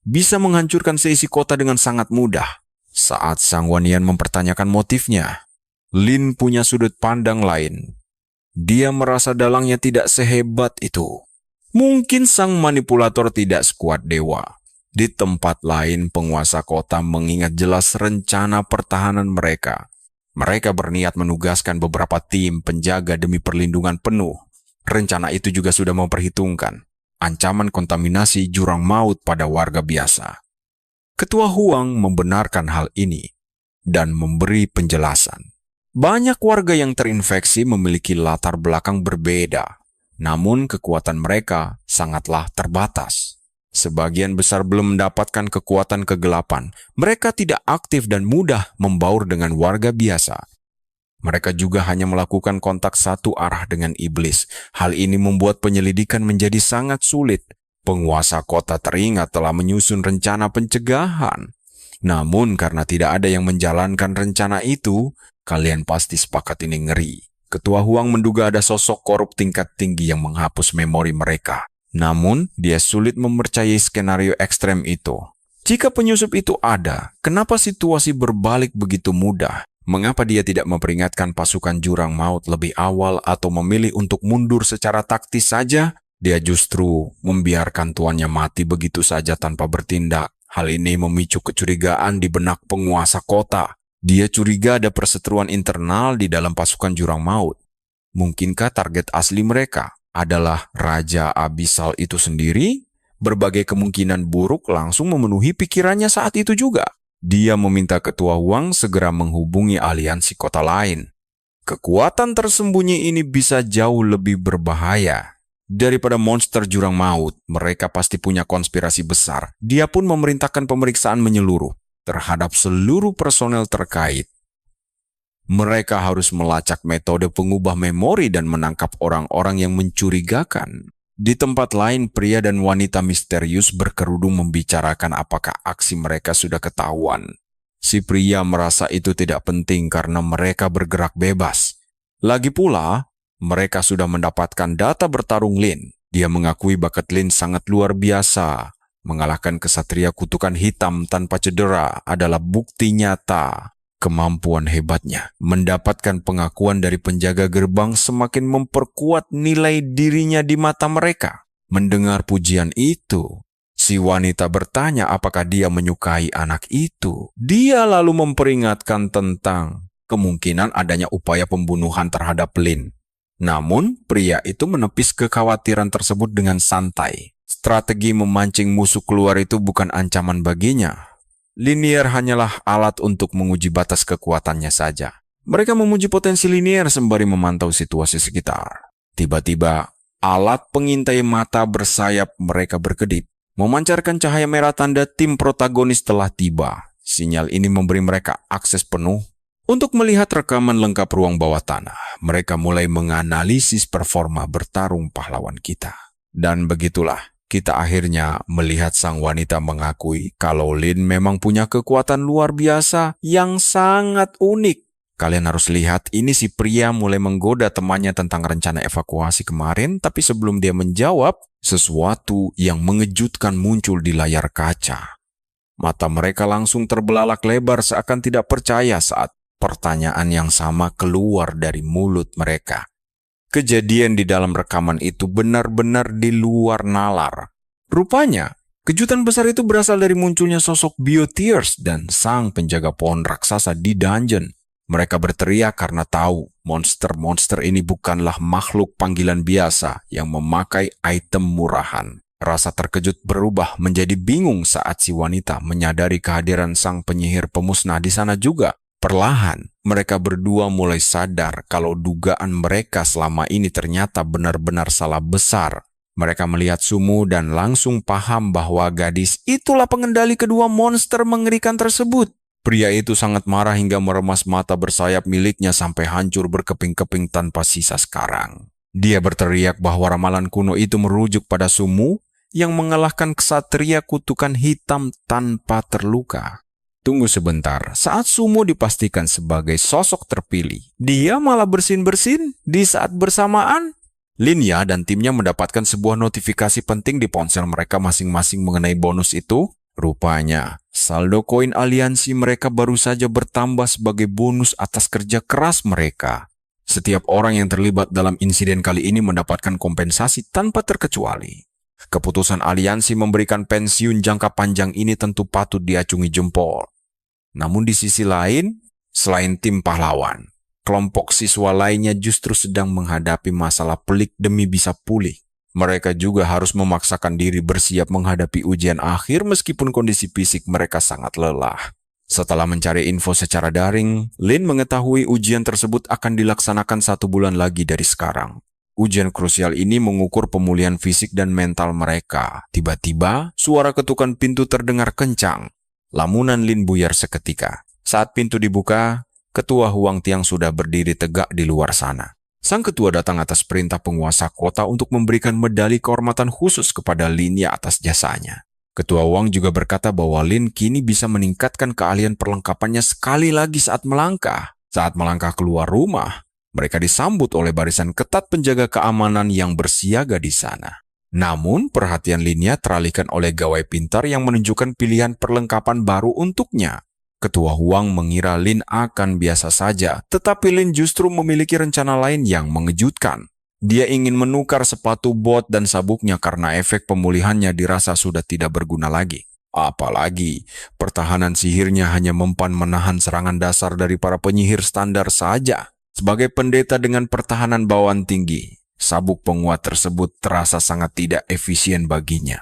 Bisa menghancurkan seisi kota dengan sangat mudah. Saat Shang Wanyan mempertanyakan motifnya, Lin punya sudut pandang lain. Dia merasa dalangnya tidak sehebat itu. Mungkin sang manipulator tidak sekuat dewa. Di tempat lain, penguasa kota mengingat jelas rencana pertahanan mereka. Mereka berniat menugaskan beberapa tim penjaga demi perlindungan penuh. Rencana itu juga sudah memperhitungkan ancaman kontaminasi jurang maut pada warga biasa. Ketua Huang membenarkan hal ini dan memberi penjelasan. Banyak warga yang terinfeksi memiliki latar belakang berbeda, namun kekuatan mereka sangatlah terbatas. Sebagian besar belum mendapatkan kekuatan kegelapan. Mereka tidak aktif dan mudah membaur dengan warga biasa. Mereka juga hanya melakukan kontak satu arah dengan iblis. Hal ini membuat penyelidikan menjadi sangat sulit. Penguasa kota teringat telah menyusun rencana pencegahan. Namun karena tidak ada yang menjalankan rencana itu, kalian pasti sepakat ini ngeri. Ketua Huang menduga ada sosok korup tingkat tinggi yang menghapus memori mereka. Namun, dia sulit mempercayai skenario ekstrem itu. Jika penyusup itu ada, kenapa situasi berbalik begitu mudah? Mengapa dia tidak memperingatkan pasukan jurang maut lebih awal atau memilih untuk mundur secara taktis saja? Dia justru membiarkan tuannya mati begitu saja tanpa bertindak. Hal ini memicu kecurigaan di benak penguasa kota. Dia curiga ada perseteruan internal di dalam pasukan jurang maut. Mungkinkah target asli mereka adalah Raja Abisal itu sendiri? Berbagai kemungkinan buruk langsung memenuhi pikirannya saat itu juga. Dia meminta Ketua Huang segera menghubungi aliansi kota lain. Kekuatan tersembunyi ini bisa jauh lebih berbahaya daripada monster jurang maut. Mereka pasti punya konspirasi besar. Dia pun memerintahkan pemeriksaan menyeluruh terhadap seluruh personel terkait. Mereka harus melacak metode pengubah memori dan menangkap orang-orang yang mencurigakan. Di tempat lain, pria dan wanita misterius berkerudung membicarakan apakah aksi mereka sudah ketahuan. Si pria merasa itu tidak penting karena mereka bergerak bebas. Lagi pula, mereka sudah mendapatkan data bertarung Lin. Dia mengakui bakat Lin sangat luar biasa. Mengalahkan kesatria kutukan hitam tanpa cedera adalah bukti nyata. Kemampuan hebatnya mendapatkan pengakuan dari penjaga gerbang semakin memperkuat nilai dirinya di mata mereka. Mendengar pujian itu, si wanita bertanya apakah dia menyukai anak itu. Dia lalu memperingatkan tentang kemungkinan adanya upaya pembunuhan terhadap Lin. Namun, pria itu menepis kekhawatiran tersebut dengan santai. Strategi memancing musuh keluar itu bukan ancaman baginya. Linier hanyalah alat untuk menguji batas kekuatannya saja. Mereka memuji potensi Linier sembari memantau situasi sekitar. Tiba-tiba, alat pengintai mata bersayap mereka berkedip, memancarkan cahaya merah tanda tim protagonis telah tiba. Sinyal ini memberi mereka akses penuh untuk melihat rekaman lengkap ruang bawah tanah. Mereka mulai menganalisis performa bertarung pahlawan kita. Dan begitulah, kita akhirnya melihat sang wanita mengakui kalau Lin memang punya kekuatan luar biasa yang sangat unik. Kalian harus lihat, ini si pria mulai menggoda temannya tentang rencana evakuasi kemarin, tapi sebelum dia menjawab, sesuatu yang mengejutkan muncul di layar kaca. Mata mereka langsung terbelalak lebar seakan tidak percaya saat Pertanyaan yang sama keluar dari mulut mereka. Kejadian di dalam rekaman itu benar-benar di luar nalar. Rupanya, kejutan besar itu berasal dari munculnya sosok Biotears dan sang penjaga pohon raksasa di dungeon. Mereka berteriak karena tahu monster-monster ini bukanlah makhluk panggilan biasa yang memakai item murahan. Rasa terkejut berubah menjadi bingung saat si wanita menyadari kehadiran sang penyihir pemusnah di sana juga. Perlahan, mereka berdua mulai sadar kalau dugaan mereka selama ini ternyata benar-benar salah besar. Mereka melihat Sumu dan langsung paham bahwa gadis itulah pengendali kedua monster mengerikan tersebut. Pria itu sangat marah hingga meremas mata bersayap miliknya sampai hancur berkeping-keping tanpa sisa sekarang. Dia berteriak bahwa ramalan kuno itu merujuk pada Sumu yang mengalahkan ksatria kutukan hitam tanpa terluka. Tunggu sebentar, saat Sumo dipastikan sebagai sosok terpilih, dia malah bersin-bersin di saat bersamaan. Linya dan timnya mendapatkan sebuah notifikasi penting di ponsel mereka masing-masing mengenai bonus itu. Rupanya, saldo koin aliansi mereka baru saja bertambah sebagai bonus atas kerja keras mereka. Setiap orang yang terlibat dalam insiden kali ini mendapatkan kompensasi tanpa terkecuali. Keputusan aliansi memberikan pensiun jangka panjang ini tentu patut diacungi jempol. Namun di sisi lain, selain tim pahlawan, kelompok siswa lainnya justru sedang menghadapi masalah pelik demi bisa pulih. Mereka juga harus memaksakan diri bersiap menghadapi ujian akhir meskipun kondisi fisik mereka sangat lelah. Setelah mencari info secara daring, Lin mengetahui ujian tersebut akan dilaksanakan 1 bulan lagi dari sekarang. Ujian krusial ini mengukur pemulihan fisik dan mental mereka. Tiba-tiba, suara ketukan pintu terdengar kencang. Lamunan Lin buyar seketika. Saat pintu dibuka, Ketua Huang Tiang sudah berdiri tegak di luar sana. Sang ketua datang atas perintah penguasa kota untuk memberikan medali kehormatan khusus kepada Lin ya atas jasanya. Ketua Huang juga berkata bahwa Lin kini bisa meningkatkan keahlian perlengkapannya sekali lagi saat melangkah. Saat melangkah keluar rumah, mereka disambut oleh barisan ketat penjaga keamanan yang bersiaga di sana. Namun, perhatian Linya teralihkan oleh gawai pintar yang menunjukkan pilihan perlengkapan baru untuknya. Ketua Huang mengira Lin akan biasa saja, tetapi Lin justru memiliki rencana lain yang mengejutkan. Dia ingin menukar sepatu bot dan sabuknya karena efek pemulihannya dirasa sudah tidak berguna lagi. Apalagi, pertahanan sihirnya hanya mempan menahan serangan dasar dari para penyihir standar saja. Sebagai pendeta dengan pertahanan bawaan tinggi, sabuk penguat tersebut terasa sangat tidak efisien baginya.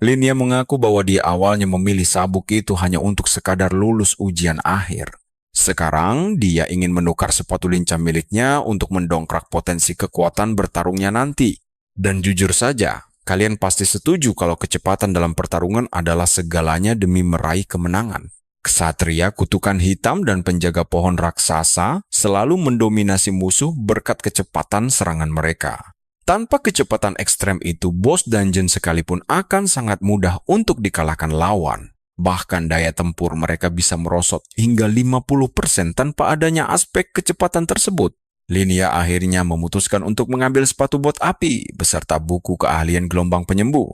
Linya mengaku bahwa dia awalnya memilih sabuk itu hanya untuk sekadar lulus ujian akhir. Sekarang, dia ingin menukar sepatu lincah miliknya untuk mendongkrak potensi kekuatan bertarungnya nanti. Dan jujur saja, kalian pasti setuju kalau kecepatan dalam pertarungan adalah segalanya demi meraih kemenangan. Ksatria, kutukan hitam, dan penjaga pohon raksasa selalu mendominasi musuh berkat kecepatan serangan mereka. Tanpa kecepatan ekstrem itu, bos dungeon sekalipun akan sangat mudah untuk dikalahkan lawan. Bahkan daya tempur mereka bisa merosot hingga 50% tanpa adanya aspek kecepatan tersebut. Linya akhirnya memutuskan untuk mengambil sepatu bot api beserta buku keahlian gelombang penyembuh.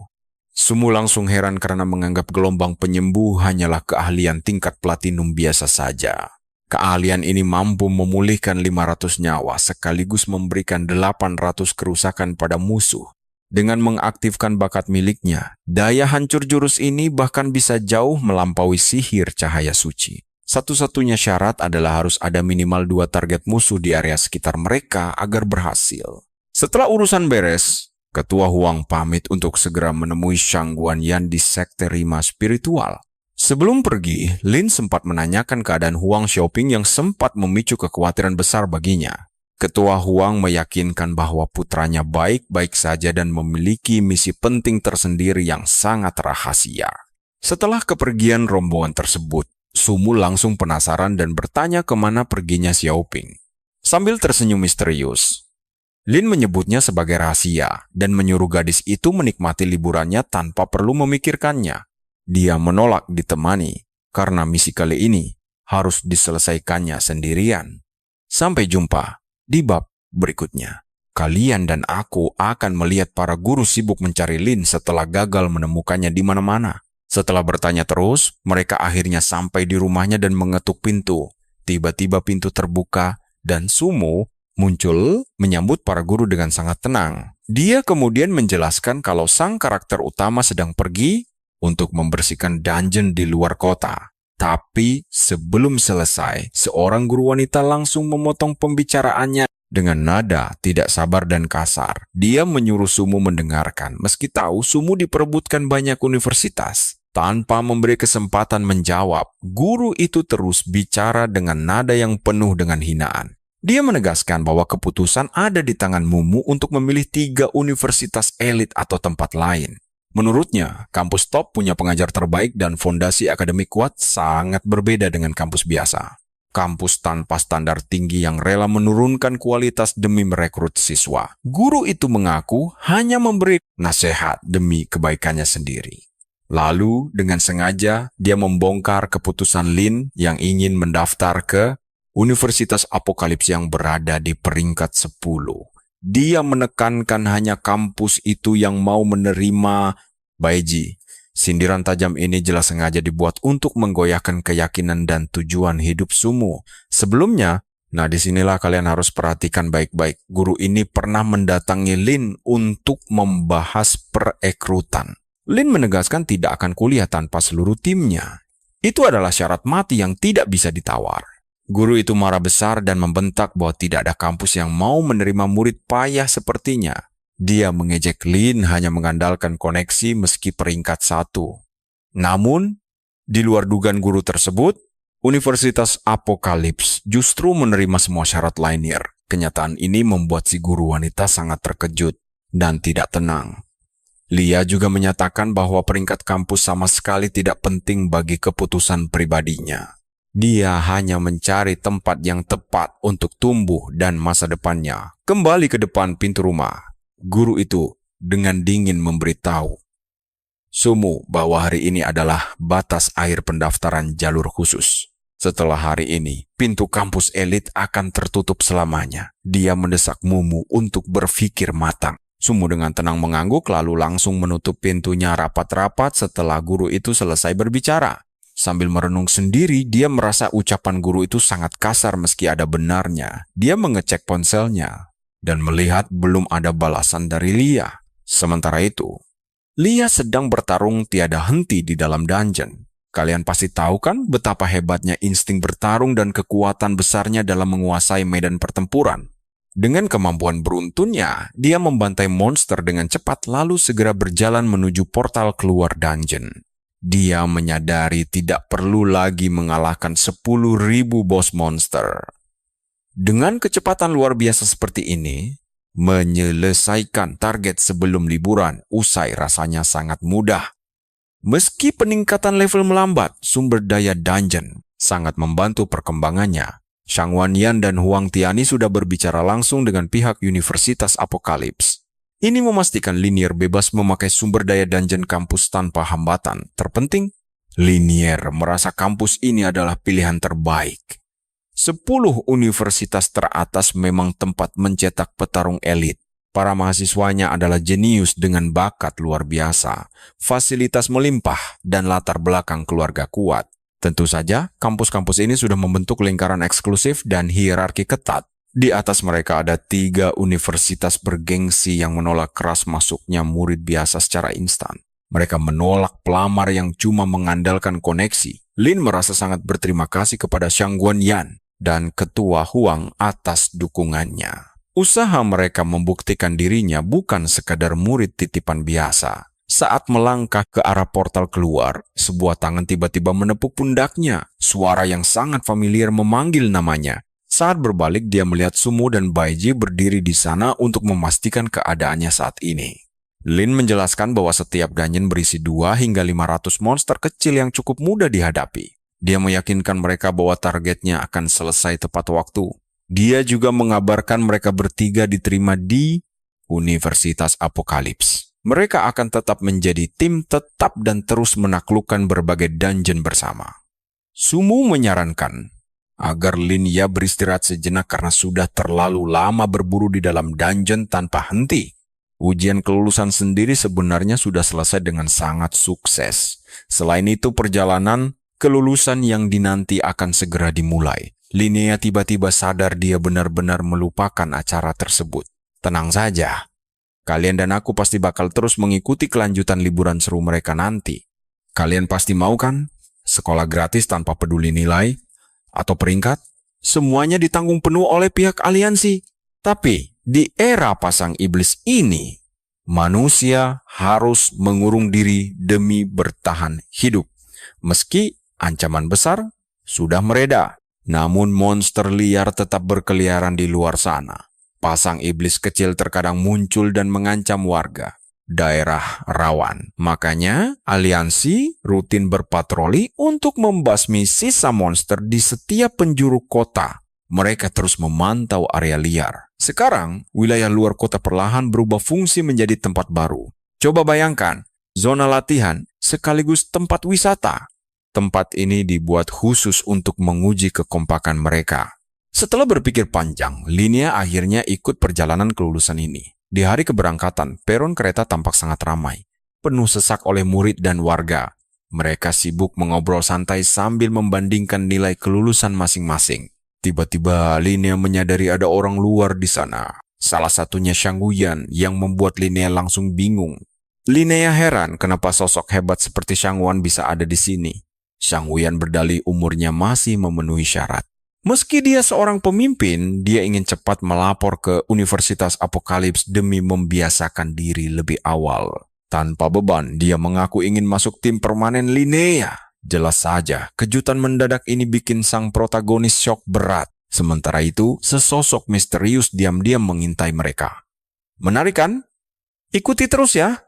Sumu langsung heran karena menganggap gelombang penyembuh hanyalah keahlian tingkat platinum biasa saja. Keahlian ini mampu memulihkan 500 nyawa sekaligus memberikan 800 kerusakan pada musuh. Dengan mengaktifkan bakat miliknya, daya hancur jurus ini bahkan bisa jauh melampaui sihir cahaya suci. Satu-satunya syarat adalah harus ada minimal 2 target musuh di area sekitar mereka agar berhasil. Setelah urusan beres, Ketua Huang pamit untuk segera menemui Shang Guanyan di sekte Rima Spiritual. Sebelum pergi, Lin sempat menanyakan keadaan Huang Xiaoping yang sempat memicu kekhawatiran besar baginya. Ketua Huang meyakinkan bahwa putranya baik-baik saja dan memiliki misi penting tersendiri yang sangat rahasia. Setelah kepergian rombongan tersebut, Sumu langsung penasaran dan bertanya kemana perginya Xiaoping. Sambil tersenyum misterius, Lin menyebutnya sebagai rahasia dan menyuruh gadis itu menikmati liburannya tanpa perlu memikirkannya. Dia menolak ditemani karena misi kali ini harus diselesaikannya sendirian. Sampai jumpa di bab berikutnya. Kalian dan aku akan melihat para guru sibuk mencari Lin setelah gagal menemukannya di mana-mana. Setelah bertanya terus, mereka akhirnya sampai di rumahnya dan mengetuk pintu. Tiba-tiba pintu terbuka dan Sumo muncul menyambut para guru dengan sangat tenang. Dia kemudian menjelaskan kalau sang karakter utama sedang pergi untuk membersihkan dungeon di luar kota. Tapi sebelum selesai, seorang guru wanita langsung memotong pembicaraannya dengan nada tidak sabar dan kasar. Dia menyuruh Sumo mendengarkan, meski tahu Sumo diperebutkan banyak universitas. Tanpa memberi kesempatan menjawab, guru itu terus bicara dengan nada yang penuh dengan hinaan. Dia menegaskan bahwa keputusan ada di tangan Mumu untuk memilih 3 universitas elit atau tempat lain. Menurutnya, kampus top punya pengajar terbaik dan fondasi akademik kuat sangat berbeda dengan kampus biasa. Kampus tanpa standar tinggi yang rela menurunkan kualitas demi merekrut siswa. Guru itu mengaku hanya memberi nasihat demi kebaikannya sendiri. Lalu, dengan sengaja, dia membongkar keputusan Lin yang ingin mendaftar ke Universitas Apokalips yang berada di peringkat 10. Dia menekankan hanya kampus itu yang mau menerima Baiji. Sindiran tajam ini jelas sengaja dibuat untuk menggoyahkan keyakinan dan tujuan hidup Sumo. Sebelumnya, disinilah kalian harus perhatikan baik-baik. Guru ini pernah mendatangi Lin untuk membahas perekrutan. Lin menegaskan tidak akan kuliah tanpa seluruh timnya. Itu adalah syarat mati yang tidak bisa ditawar. Guru itu marah besar dan membentak bahwa tidak ada kampus yang mau menerima murid payah sepertinya. Dia mengejek Lin hanya mengandalkan koneksi meski peringkat 1. Namun, di luar dugaan guru tersebut, Universitas Apokalips justru menerima semua syarat Linier. Kenyataan ini membuat si guru wanita sangat terkejut dan tidak tenang. Lia juga menyatakan bahwa peringkat kampus sama sekali tidak penting bagi keputusan pribadinya. Dia hanya mencari tempat yang tepat untuk tumbuh dan masa depannya. Kembali ke depan pintu rumah, guru itu dengan dingin memberitahu Sumo bahwa hari ini adalah batas akhir pendaftaran jalur khusus. Setelah hari ini, pintu kampus elit akan tertutup selamanya. Dia mendesak Mumu untuk berpikir matang. Sumo dengan tenang mengangguk lalu langsung menutup pintunya rapat-rapat setelah guru itu selesai berbicara. Sambil merenung sendiri, dia merasa ucapan guru itu sangat kasar meski ada benarnya. Dia mengecek ponselnya dan melihat belum ada balasan dari Lia. Sementara itu, Lia sedang bertarung tiada henti di dalam dungeon. Kalian pasti tahu kan betapa hebatnya insting bertarung dan kekuatan besarnya dalam menguasai medan pertempuran. Dengan kemampuan beruntunnya, dia membantai monster dengan cepat lalu segera berjalan menuju portal keluar dungeon. Dia menyadari tidak perlu lagi mengalahkan 10.000 bos monster. Dengan kecepatan luar biasa seperti ini, menyelesaikan target sebelum liburan usai rasanya sangat mudah. Meski peningkatan level melambat, sumber daya dungeon sangat membantu perkembangannya. Shang Wanyan dan Huang Tiani sudah berbicara langsung dengan pihak Universitas Apokalips. Ini memastikan Linier bebas memakai sumber daya dungeon kampus tanpa hambatan. Terpenting, Linier merasa kampus ini adalah pilihan terbaik. 10 universitas teratas memang tempat mencetak petarung elit. Para mahasiswanya adalah jenius dengan bakat luar biasa, fasilitas melimpah, dan latar belakang keluarga kuat. Tentu saja, kampus-kampus ini sudah membentuk lingkaran eksklusif dan hierarki ketat. Di atas mereka ada 3 universitas bergengsi yang menolak keras masuknya murid biasa secara instan. Mereka menolak pelamar yang cuma mengandalkan koneksi. Lin merasa sangat berterima kasih kepada Shang Wanyan dan Ketua Huang atas dukungannya. Usaha mereka membuktikan dirinya bukan sekadar murid titipan biasa. Saat melangkah ke arah portal keluar, sebuah tangan tiba-tiba menepuk pundaknya. Suara yang sangat familiar memanggil namanya. Saat berbalik, dia melihat Sumo dan Baiji berdiri di sana untuk memastikan keadaannya saat ini. Lin menjelaskan bahwa setiap dungeon berisi 2 hingga 500 monster kecil yang cukup mudah dihadapi. Dia meyakinkan mereka bahwa targetnya akan selesai tepat waktu. Dia juga mengabarkan mereka bertiga diterima di Universitas Apokalips. Mereka akan tetap menjadi tim tetap dan terus menaklukkan berbagai dungeon bersama. Sumo menyarankan agar Linya beristirahat sejenak karena sudah terlalu lama berburu di dalam dungeon tanpa henti. Ujian kelulusan sendiri sebenarnya sudah selesai dengan sangat sukses. Selain itu, perjalanan kelulusan yang dinanti akan segera dimulai. Linnea tiba-tiba sadar dia benar-benar melupakan acara tersebut. Tenang saja, kalian dan aku pasti bakal terus mengikuti kelanjutan liburan seru mereka nanti. Kalian pasti mau kan? Sekolah gratis tanpa peduli nilai atau peringkat? Semuanya ditanggung penuh oleh pihak aliansi. Tapi di era pasang iblis ini, manusia harus mengurung diri demi bertahan hidup. Meski ancaman besar sudah mereda, namun monster liar tetap berkeliaran di luar sana. Pasang iblis kecil terkadang muncul dan mengancam warga daerah rawan. Makanya, aliansi rutin berpatroli untuk membasmi sisa monster di setiap penjuru kota. Mereka terus memantau area liar. Sekarang, wilayah luar kota perlahan berubah fungsi menjadi tempat baru. Coba bayangkan, zona latihan sekaligus tempat wisata. Tempat ini dibuat khusus untuk menguji kekompakan mereka. Setelah berpikir panjang, Linnea akhirnya ikut perjalanan kelulusan ini. Di hari keberangkatan, peron kereta tampak sangat ramai, penuh sesak oleh murid dan warga. Mereka sibuk mengobrol santai sambil membandingkan nilai kelulusan masing-masing. Tiba-tiba Linnea menyadari ada orang luar di sana. Salah satunya Shang Wuyan yang membuat Linnea langsung bingung. Linnea heran kenapa sosok hebat seperti Shang Wuyan bisa ada di sini. Shang Wuyan berdalih umurnya masih memenuhi syarat. Meski dia seorang pemimpin, dia ingin cepat melapor ke Universitas Apokalips demi membiasakan diri lebih awal. Tanpa beban, dia mengaku ingin masuk tim permanen Linnea. Jelas saja, kejutan mendadak ini bikin sang protagonis syok berat. Sementara itu, sesosok misterius diam-diam mengintai mereka. Menarik kan? Ikuti terus ya!